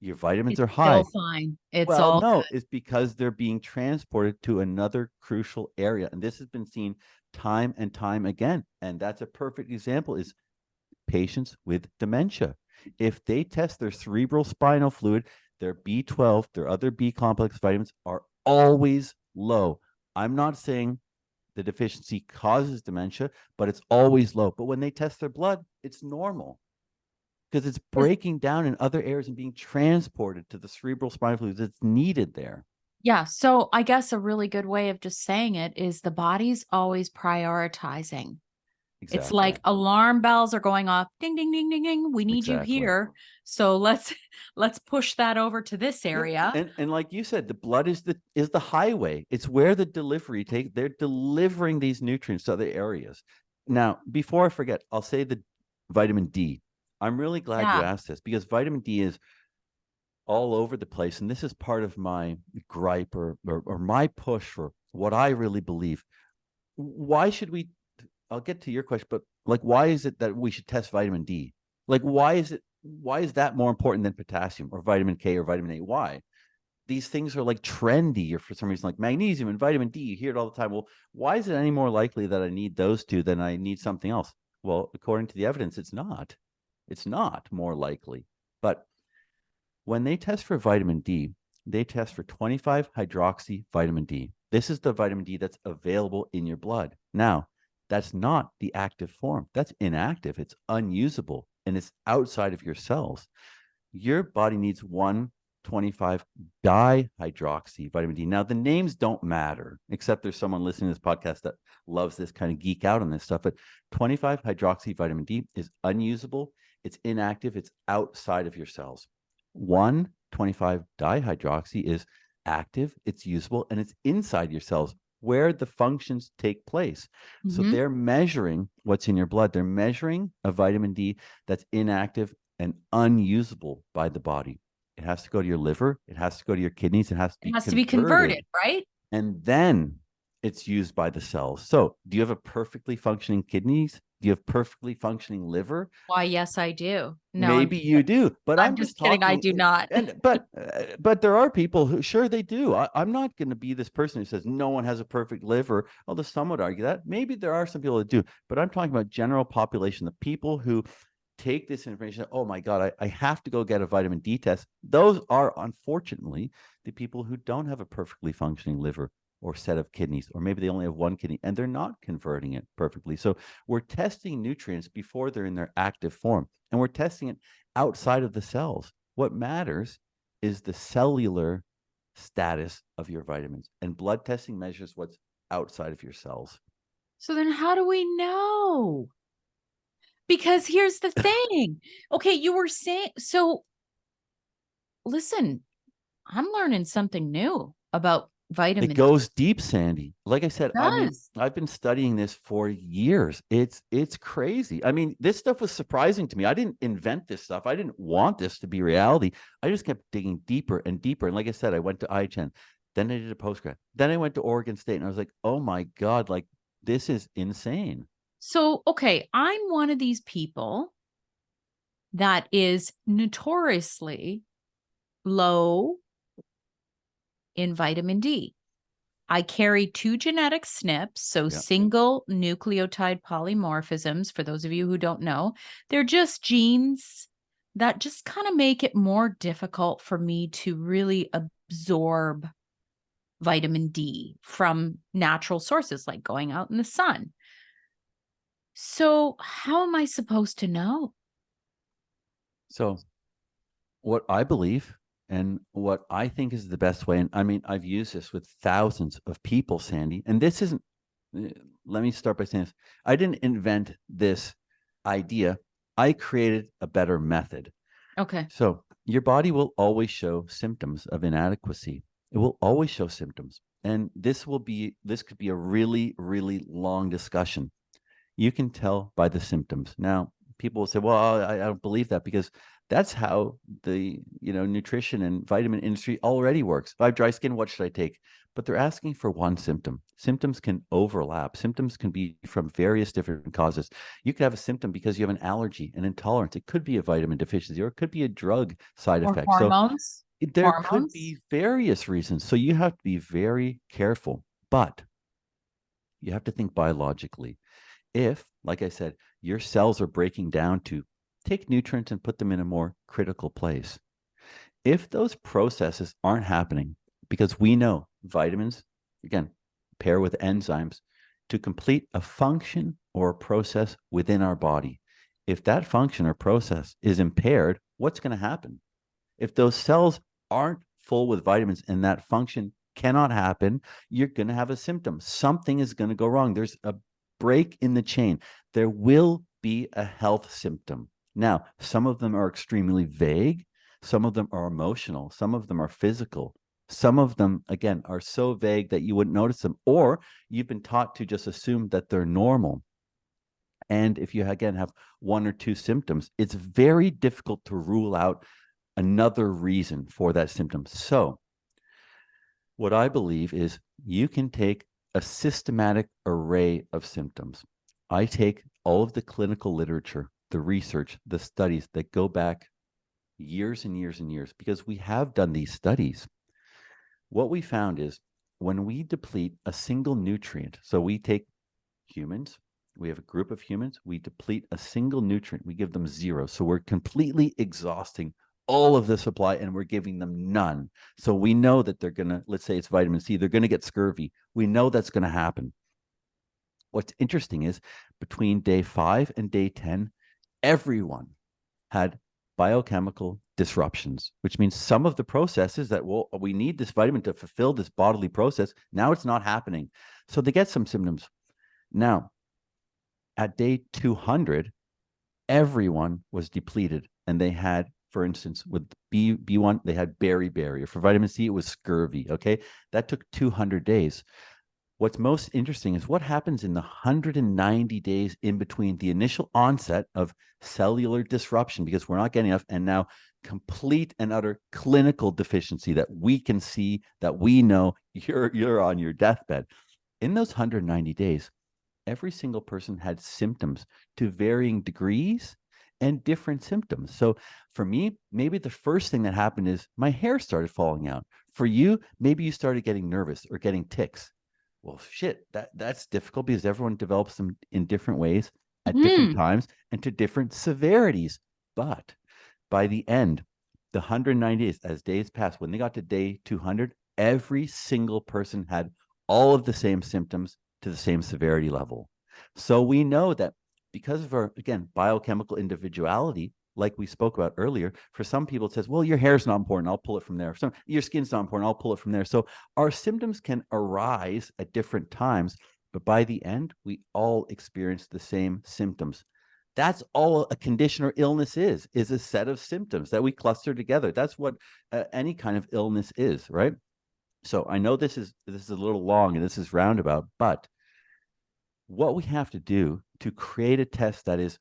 your vitamins It's are still high. fine. It's Well, all no, good. it's because they're being transported to another crucial area. And this has been seen time and time again. And that's a perfect example is patients with dementia. If they test their cerebral spinal fluid, their B12, their other B complex vitamins are always low. I'm not saying the deficiency causes dementia, but it's always low. But when they test their blood, it's normal because it's Is- breaking down in other areas and being transported to the cerebral spinal fluid that's needed there. Yeah. So I guess a really good way of just saying it is the body's always prioritizing. It's like Exactly. alarm bells are going off. Ding, ding, ding, ding, ding. We need you Exactly. here. So let's push that over to this Yeah. area. And like you said, the blood is the highway. It's where the delivery take they're delivering these nutrients to other areas. Now, before I forget, I'll say the vitamin D. I'm really glad you Yeah. asked this because vitamin D is all over the place. And this is part of my gripe or my push for what I really believe. Why should we I'll get to your question, but like, why is it that we should test vitamin D? Like, why is that more important than potassium or vitamin K or vitamin A? Why? These things are like trendy or for some reason like magnesium and vitamin D. You hear it all the time. Well, why is it any more likely that I need those two than I need something else? Well, according to the evidence, it's not. It's not more likely. But when they test for vitamin D, they test for 25 hydroxy vitamin D. This is the vitamin D that's available in your blood. Now, that's not the active form. That's inactive. It's unusable and it's outside of your cells. Your body needs 125 dihydroxy vitamin D. Now, the names don't matter, except there's someone listening to this podcast that loves this kind of geek out on this stuff. But 25 hydroxy vitamin D is unusable, it's inactive, it's outside of your cells. 125 dihydroxy is active, it's usable, and it's inside your cells where the functions take place. So Mhm. they're measuring what's in your blood. They're measuring a vitamin D that's inactive and unusable by the body. It has to go to your liver, it has to go to your kidneys, it has to It be has to be converted, converted, right? and then it's used by the cells. So, do you have a perfectly functioning kidneys? Do you have perfectly functioning liver? Why, yes, I do. No, I'm Maybe you do, but I'm I'm just just kidding. I talking. do not. And but there are people who sure they do. I'm not going to be this person who says no one has a perfect liver. Although some would argue that maybe there are some people that do. But I'm talking about general population, the people who take this information. Oh my God, I have to go get a vitamin D test. Those are unfortunately the people who don't have a perfectly functioning liver or set of kidneys, or maybe they only have one kidney and they're not converting it perfectly. So we're testing nutrients before they're in their active form, and we're testing it outside of the cells. What matters is the cellular status of your vitamins, and blood testing measures what's outside of your cells. So then how do we know? Because here's the thing. Okay, you were saying so listen, I'm learning something new about It vitamin D. goes deep, Sandy. Like I It said, I mean, does. I've been studying this for years. It's crazy. I mean, this stuff was surprising to me. I didn't invent this stuff. I didn't want this to be reality. I just kept digging deeper and deeper. And like I said, I went to IHN, then I did a postgrad, then I went to Oregon State, and I was like, oh my God, like this is insane. So, okay, I'm one of these people that is notoriously low in vitamin D. I carry two genetic SNPs, so Yeah. single nucleotide polymorphisms. For those of you who don't know, they're just genes that just kind of make it more difficult for me to really absorb vitamin D from natural sources like going out in the sun. So, how am I supposed to know? So what I believe and what I think is the best way, and I mean, I've used this with thousands of people, Sandy, and this isn't, eh, let me start by saying this. I didn't invent this idea. I created a better method. Okay. So your body will always show symptoms of inadequacy. It will always show symptoms. And this could be a really, really long discussion. You can tell by the symptoms. Now, people will say, well, I don't believe that because that's how the nutrition and vitamin industry already works. If I have dry skin, what should I take? But they're asking for one symptom. Symptoms can overlap. Symptoms can be from various different causes. You could have a symptom because you have an allergy, an intolerance. It could be a vitamin deficiency, or it could be a drug side Or effect. So hormones? there could Hormones? be various reasons. So you have to be very careful, but you have to think biologically. If, like I said, your cells are breaking down to take nutrients and put them in a more critical place, if those processes aren't happening, because we know vitamins, again, pair with enzymes to complete a function or a process within our body. If that function or process is impaired, what's going to happen? If those cells aren't full with vitamins and that function cannot happen, you're going to have a symptom. Something is going to go wrong. There's a break in the chain. There will be a health symptom. Now, some of them are extremely vague. Some of them are emotional. Some of them are physical. Some of them, again, are so vague that you wouldn't notice them, or you've been taught to just assume that they're normal. And if you, again, have one or two symptoms, it's very difficult to rule out another reason for that symptom. So, what I believe is you can take a systematic array of symptoms. I take all of the clinical literature, the research, the studies that go back years and years and years, because we have done these studies. What we found is when we deplete a single nutrient, so we take humans, we have a group of humans, we deplete a single nutrient, we give them zero. So we're completely exhausting all of the supply and we're giving them none. So we know that they're going to, let's say it's vitamin C, they're going to get scurvy. We know that's going to happen. What's interesting is between day 5 and day 10, everyone had biochemical disruptions, which means some of the processes that we need this vitamin to fulfill this bodily process, now it's not happening. So they get some symptoms. Now, at day 200, everyone was depleted and they had, for instance, with B1, they had beriberi, or for vitamin C, it was scurvy. Okay. That took 200 days. What's most interesting is what happens in the 190 days in between the initial onset of cellular disruption, because we're not getting enough, and now complete and utter clinical deficiency that we can see, that we know you're on your deathbed. In those 190 days, every single person had symptoms to varying degrees and different symptoms. So for me, maybe the first thing that happened is my hair started falling out. For you, maybe you started getting nervous or getting tics. Well, shit, that's difficult because everyone develops them in different ways at different Hmm. times and to different severities. But by the end, the 190 days, as days passed, when they got to day 200, every single person had all of the same symptoms to the same severity level. So we know that because of our, again, biochemical individuality, like we spoke about earlier, for some people it says, well, your hair's not important, I'll pull it from there. Some, your skin's not important, I'll pull it from there. So our symptoms can arise at different times, but by the end, we all experience the same symptoms. That's all a condition or illness is a set of symptoms that we cluster together. That's what any kind of illness is, right? So I know this is a little long and this is roundabout, but what we have to do to create a test that is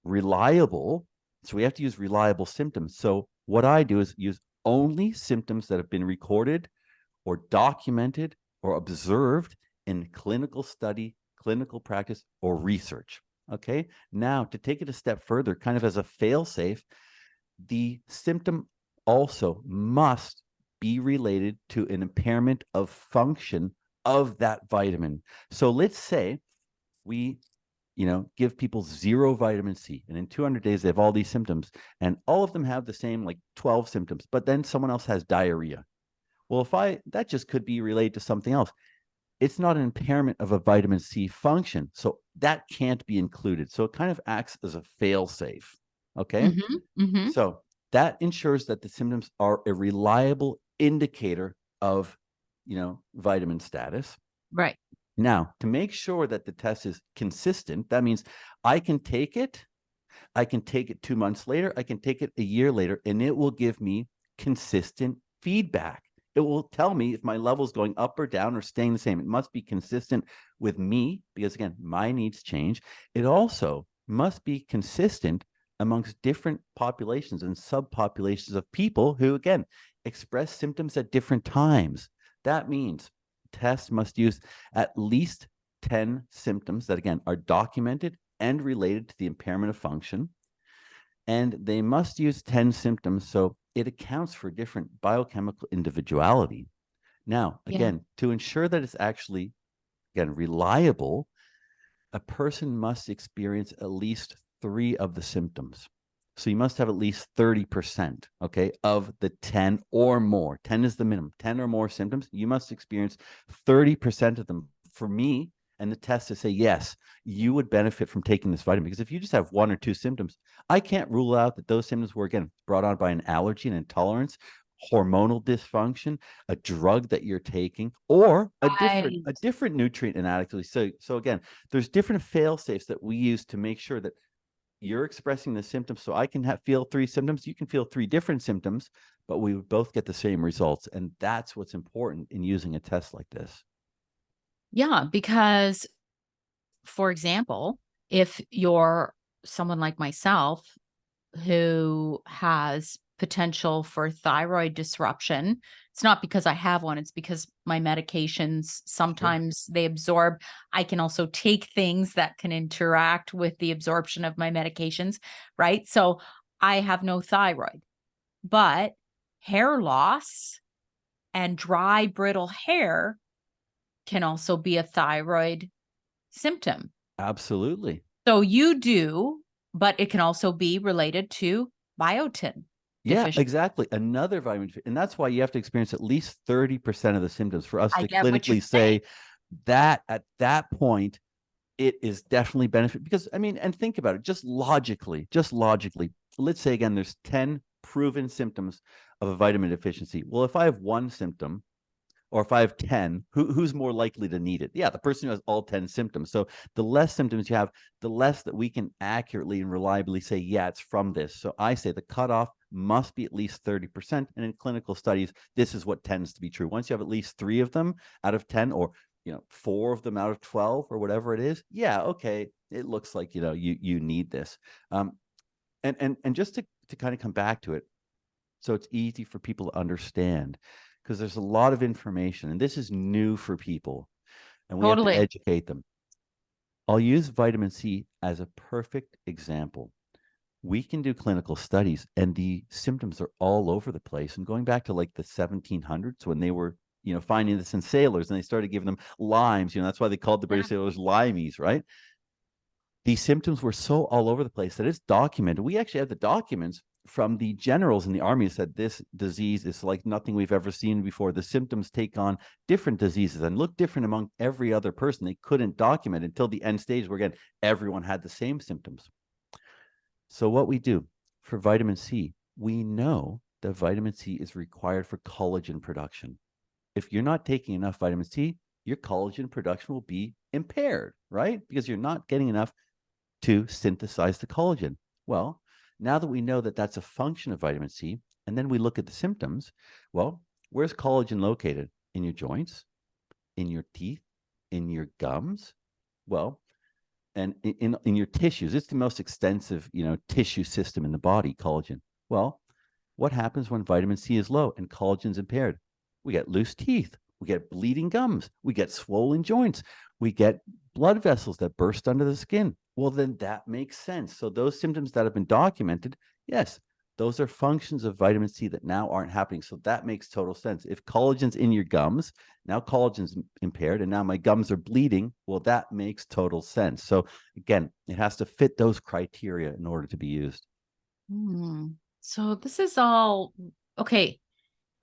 reliable, so we have to use reliable symptoms. So what I do is use only symptoms that have been recorded or documented or observed in clinical study, clinical practice, or research. Okay. Now, to take it a step further, kind of as a fail safe, the symptom also must be related to an impairment of function of that vitamin. So let's say we give people zero vitamin C, and in 200 days they have all these symptoms, and all of them have the same like 12 symptoms, but then someone else has diarrhea. Well, that just could be related to something else. It's not an impairment of a vitamin C function, so that can't be included. So it kind of acts as a fail safe. Okay. Mm-hmm. Mm-hmm. So that ensures that the symptoms are a reliable indicator of, vitamin status. Right. Now, to make sure that the test is consistent, that means I can take it. I can take it 2 months later. I can take it a year later, and it will give me consistent feedback. It will tell me if my level is going up or down or staying the same. It must be consistent with me because, again, my needs change. It also must be consistent amongst different populations and subpopulations of people who, again, express symptoms at different times. That means tests must use at least 10 symptoms that, again, are documented and related to the impairment of function. And they must use 10 symptoms so it accounts for different biochemical individuality. Now, again, to ensure that it's actually, again, reliable, a person must experience at least 3 of the symptoms. So you must have at least 30%, okay, of the 10 or more. 10 is the minimum. 10 or more symptoms, you must experience 30% of them. For me, and the test to say, yes, you would benefit from taking this vitamin. Because if you just have 1 or 2 symptoms, I can't rule out that those symptoms were, again, brought on by an allergy, an intolerance, hormonal dysfunction, a drug that you're taking, or a different nutrient inadequacy. So again, there's different fail safes that we use to make sure that you're expressing the symptoms. So I can feel 3 symptoms, you can feel 3 different symptoms, but we would both get the same results. And that's what's important in using a test like this. Yeah, because, for example, if you're someone like myself who has potential for thyroid disruption, it's not because I have one, it's because my medications sometimes they absorb. I can also take things that can interact with the absorption of my medications, right? So I have no thyroid, but hair loss and dry, brittle hair can also be a thyroid symptom. Absolutely. So you do, but it can also be related to biotin Yeah, deficiency. exactly. Another vitamin, and that's why you have to experience at least 30% of the symptoms for us I to get what you're clinically saying. say that at that point, it is definitely benefit. Because, I mean, and think about it, just logically, let's say again, there's 10 proven symptoms of a vitamin deficiency. Well, if I have 1 symptom, or if I have 10, who's more likely to need it? Yeah, the person who has all 10 symptoms. So the less symptoms you have, the less that we can accurately and reliably say, yeah, it's from this. So I say the cutoff must be at least 30%. And in clinical studies, this is what tends to be true. Once you have at least 3 of them out of 10, or 4 of them out of 12, or whatever it is, yeah, okay, it looks like you need this. And just to kind of come back to it, so it's easy for people to understand, because there's a lot of information and this is new for people and we have to Totally. educate them. I'll use vitamin C as a perfect example. We can do clinical studies and the symptoms are all over the place. And going back to like the 1700s when they were, finding this in sailors and they started giving them limes, that's why they called the British sailors limeys, right? These symptoms were so all over the place that it's documented. We actually have the documents from the generals in the army that said this disease is like nothing we've ever seen before. The symptoms take on different diseases and look different among every other person. They couldn't document until the end stage where, again, everyone had the same symptoms. So what we do for vitamin C, we know that vitamin C is required for collagen production. If you're not taking enough vitamin C, your collagen production will be impaired, right? Because you're not getting enough to synthesize the collagen. Well, now that we know that that's a function of vitamin C, and then we look at the symptoms, well, where's collagen located? In your joints, in your teeth, in your gums? Well, and in your tissues. It's the most extensive, tissue system in the body, collagen. Well, what happens when vitamin C is low and collagen's impaired? We get loose teeth, we get bleeding gums, we get swollen joints, we get blood vessels that burst under the skin. Well, then that makes sense. So those symptoms that have been documented, yes, Those are functions of vitamin C that now aren't happening. So that makes total sense. If collagen's in your gums, now collagen's impaired, and now my gums are bleeding. Well, that makes total sense. So again, it has to fit those criteria in order to be used. So this is all okay.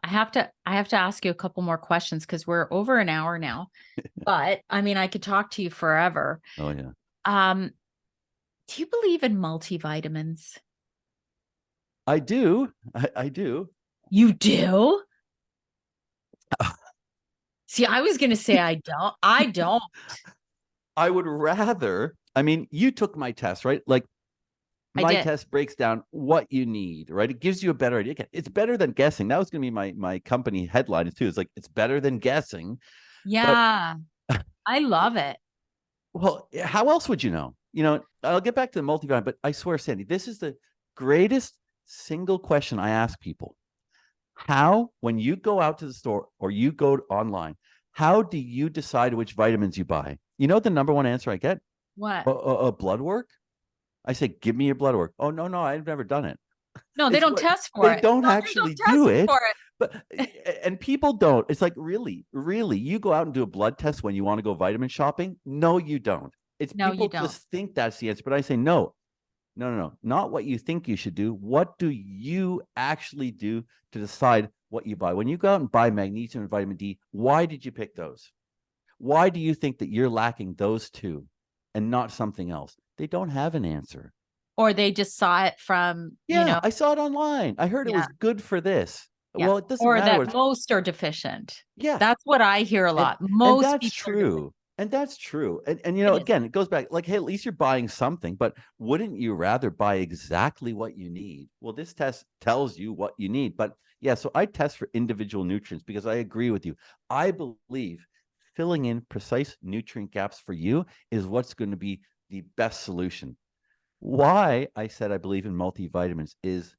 I have to ask you a couple more questions because we're over an hour now. But I mean, I could talk to you forever. Oh yeah. Um, do you believe in multivitamins? I do. I do. You do? See, I was going to say I don't. I don't. I would rather, I mean, you took my test, right? Like I my did. test breaks down what you need, right? It gives you a better idea. It's better than guessing. That was going to be my company headline too. It's like, it's better than guessing. But Yeah, I love it. well, how else would you know? I'll get back to the multivitamin, but I swear, Sandy, this is the greatest single question I ask people. How, when you go out to the store or you go online, how do you decide which vitamins you buy? You know the number one answer I get? What? Blood work. I say, give me your blood work. Oh, no, no, I've never done it. No, they It's don't what test for they it. don't No, they don't actually test do it. for But and people don't. It's like, really, really, you go out and do a blood test when you want to go vitamin shopping? No, you don't. It's No, you people don't. just think that's the answer. But I say, no, no, no, no, not what you think you should do. What do you actually do to decide what you buy? When you go out and buy magnesium and vitamin D, why did you pick those? Why do you think that you're lacking those two and not something else? They don't have an answer. Or they just saw it from, Yeah, I saw it online. I heard it yeah, was good for this. yeah. Well, it doesn't Or matter that what it's, most are deficient. yeah. That's what I hear a And lot. and Most that's people are deficient. true. And that's true. And It is. again, it goes back like, hey, at least you're buying something, but wouldn't you rather buy exactly what you need? Well, this test tells you what you need. But yeah, so I test for individual nutrients because I agree with you. I believe filling in precise nutrient gaps for you is what's going to be the best solution. Why I said I believe in multivitamins is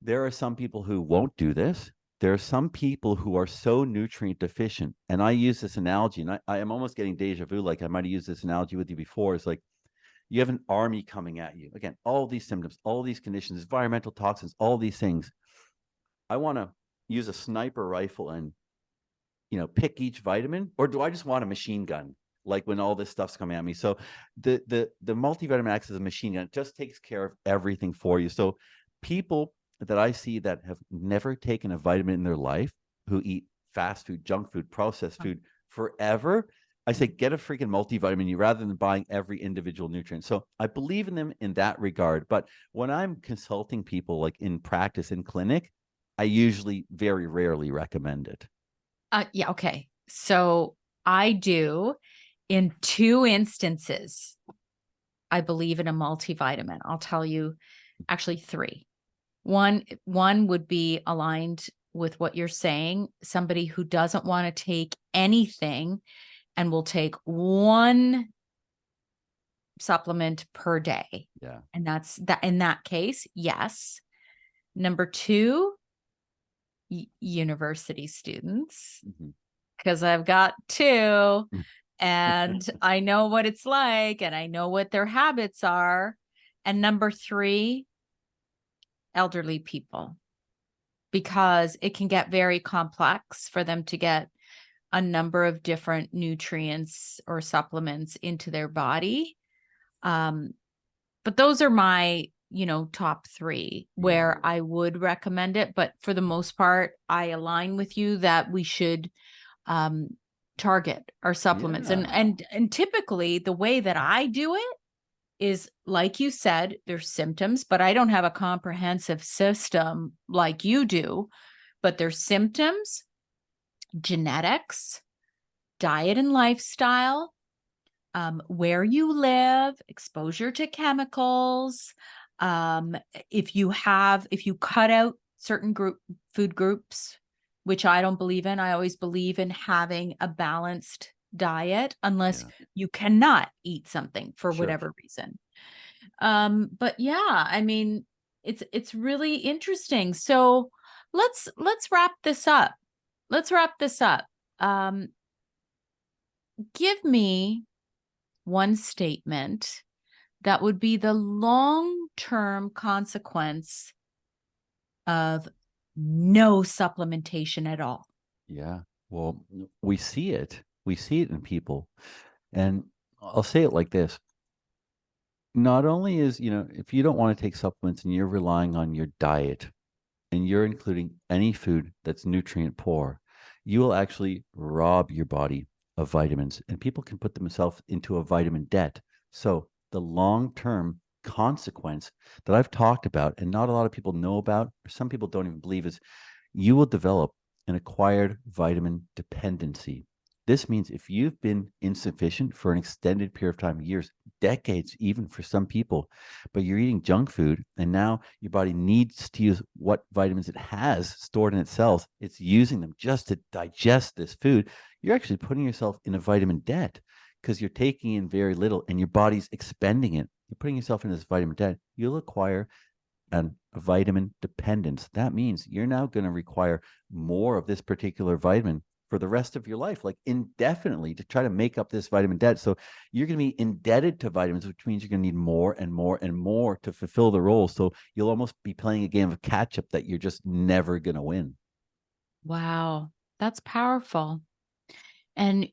there are some people who won't do this. There are some people who are so nutrient deficient. And I use this analogy, and I am almost getting deja vu. Like I might have used this analogy with you before. It's like you have an army coming at you. Again, all these symptoms, all these conditions, environmental toxins, all these things. I want to use a sniper rifle and, pick each vitamin, or do I just want a machine gun? Like when all this stuff's coming at me. So the multivitamin acts as a machine gun. It just takes care of everything for you. So people that I see that have never taken a vitamin in their life, who eat fast food, junk food, processed food forever, I say get a freaking multivitamin rather than buying every individual nutrient. So I believe in them in that regard. But when I'm consulting people like in practice in clinic, I usually very rarely recommend it. Yeah, okay. So I do in two instances. I believe in a multivitamin. I'll tell you actually three. One would be aligned with what you're saying, somebody who doesn't want to take anything and will take one supplement per day. Yeah. And that's that in that case, yes. Number two, university students, because I've got two and I know what it's like and I know what their habits are. And number three, elderly people, because it can get very complex for them to get a number of different nutrients or supplements into their body. But those are my, top three where I would recommend it. But for the most part, I align with you that we should target our supplements. Yeah. And typically the way that I do it is, like you said, there's symptoms, but I don't have a comprehensive system like you do. But there's symptoms, genetics, diet and lifestyle, where you live, exposure to chemicals. If you cut out certain food groups, which I don't believe in, I always believe in having a balanced diet unless you cannot eat something for whatever reason. But yeah, I mean, it's really interesting. So let's wrap this up. Um, give me one statement that would be the long-term consequence of no supplementation at all. Yeah. Well, we see it. We see it in people. And I'll say it like this. Not only is, if you don't want to take supplements and you're relying on your diet and you're including any food that's nutrient poor, you will actually rob your body of vitamins, and people can put themselves into a vitamin debt. So the long-term consequence that I've talked about and not a lot of people know about, or some people don't even believe, is you will develop an acquired vitamin dependency. This means if you've been insufficient for an extended period of time, years, decades, even for some people, but you're eating junk food and now your body needs to use what vitamins it has stored in its cells, it's using them just to digest this food, you're actually putting yourself in a vitamin debt because you're taking in very little and your body's expending it. You're putting yourself in this vitamin debt. You'll acquire and vitamin dependence. That means you're now going to require more of this particular vitamin for the rest of your life, like indefinitely, to try to make up this vitamin debt. So you're going to be indebted to vitamins, which means you're going to need more and more and more to fulfill the role. So you'll almost be playing a game of catch up that you're just never going to win. Wow, that's powerful. And,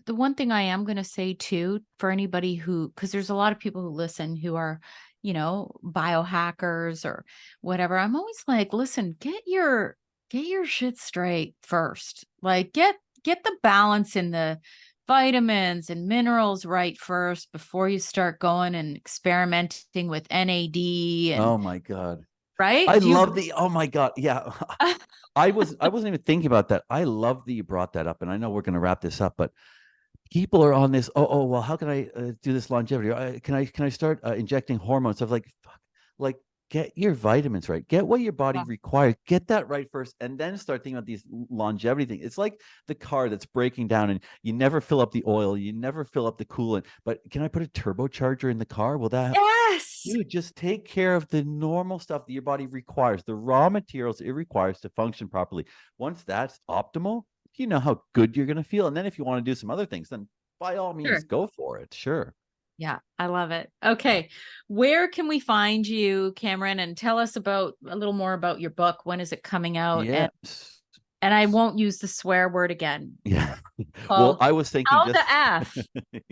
the one thing I am going to say too, for anybody who, because there's a lot of people who listen who are, biohackers or whatever. I'm always like, listen, get your shit straight first. Like get the balance in the vitamins and minerals right first before you start going and experimenting with NAD and Oh my God. right? I Do you love the, oh my God. Yeah. I wasn't even thinking about that. I love that you brought that up. And I know we're going to wrap this up, but people are on this. Well, how can I do this longevity? Can I start injecting hormones? Stuff like, fuck, like get your vitamins right. Get what your body Yeah. requires. Get that right first, and then start thinking about these longevity things. It's like the car that's breaking down, and you never fill up the oil, you never fill up the coolant. But can I put a turbocharger in the car? Will that? Yes. Dude, just take care of the normal stuff that your body requires, the raw materials it requires to function properly. Once that's optimal, you know how good you're going to feel. And then if you want to do some other things, then by all means, Sure. go for it. Sure. Yeah, I love it. Okay. Where can we find you, Cameron? And tell us about a little more about your book. When is it coming out? Yeah. And I won't use the swear word again. Yeah. Well, Called I was thinking How the just, F.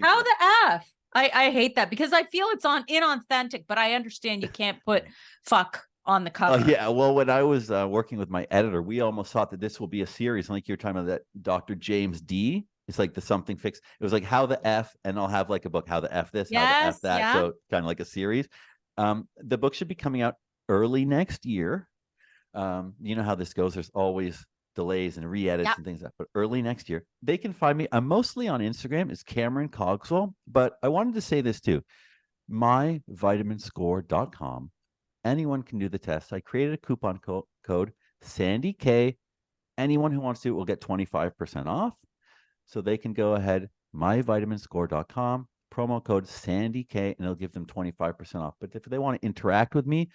How yeah. the F. I hate that because I feel it's inauthentic, but I understand you can't put fuck on the Oh, cover. yeah. Well, when I was working with my editor, we almost thought that this will be a series. Like you're talking about that Dr. James D. It's like the something fix. It was like how the F, and I'll have like a book, how the F this, how the F Yes. that. Yeah. So kind of like a series. The book should be coming out early next year. You know how this goes. There's always delays and re-edits Yeah. and things like that. But early next year, they can find me. I'm mostly on Instagram. It's Cameron Cogswell. But I wanted to say this too. myvitaminscore.com. Anyone can do the test. I created a coupon code Sandy K. Anyone who wants to will get 25% off. So they can go ahead, myvitaminscore.com, promo code Sandy K, and it'll give them 25% off. But if they want to interact with me,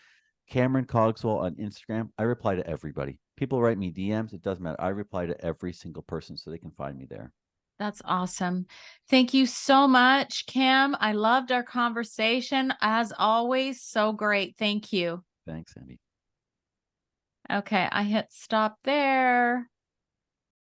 Cameron Cogswell on Instagram, I reply to everybody. People write me DMs, it doesn't matter. I reply to every single person so they can find me there. That's awesome. Thank you so much, Cam. I loved our conversation as always. So great. Thank you. Thanks, Sandy. Okay. I hit stop there.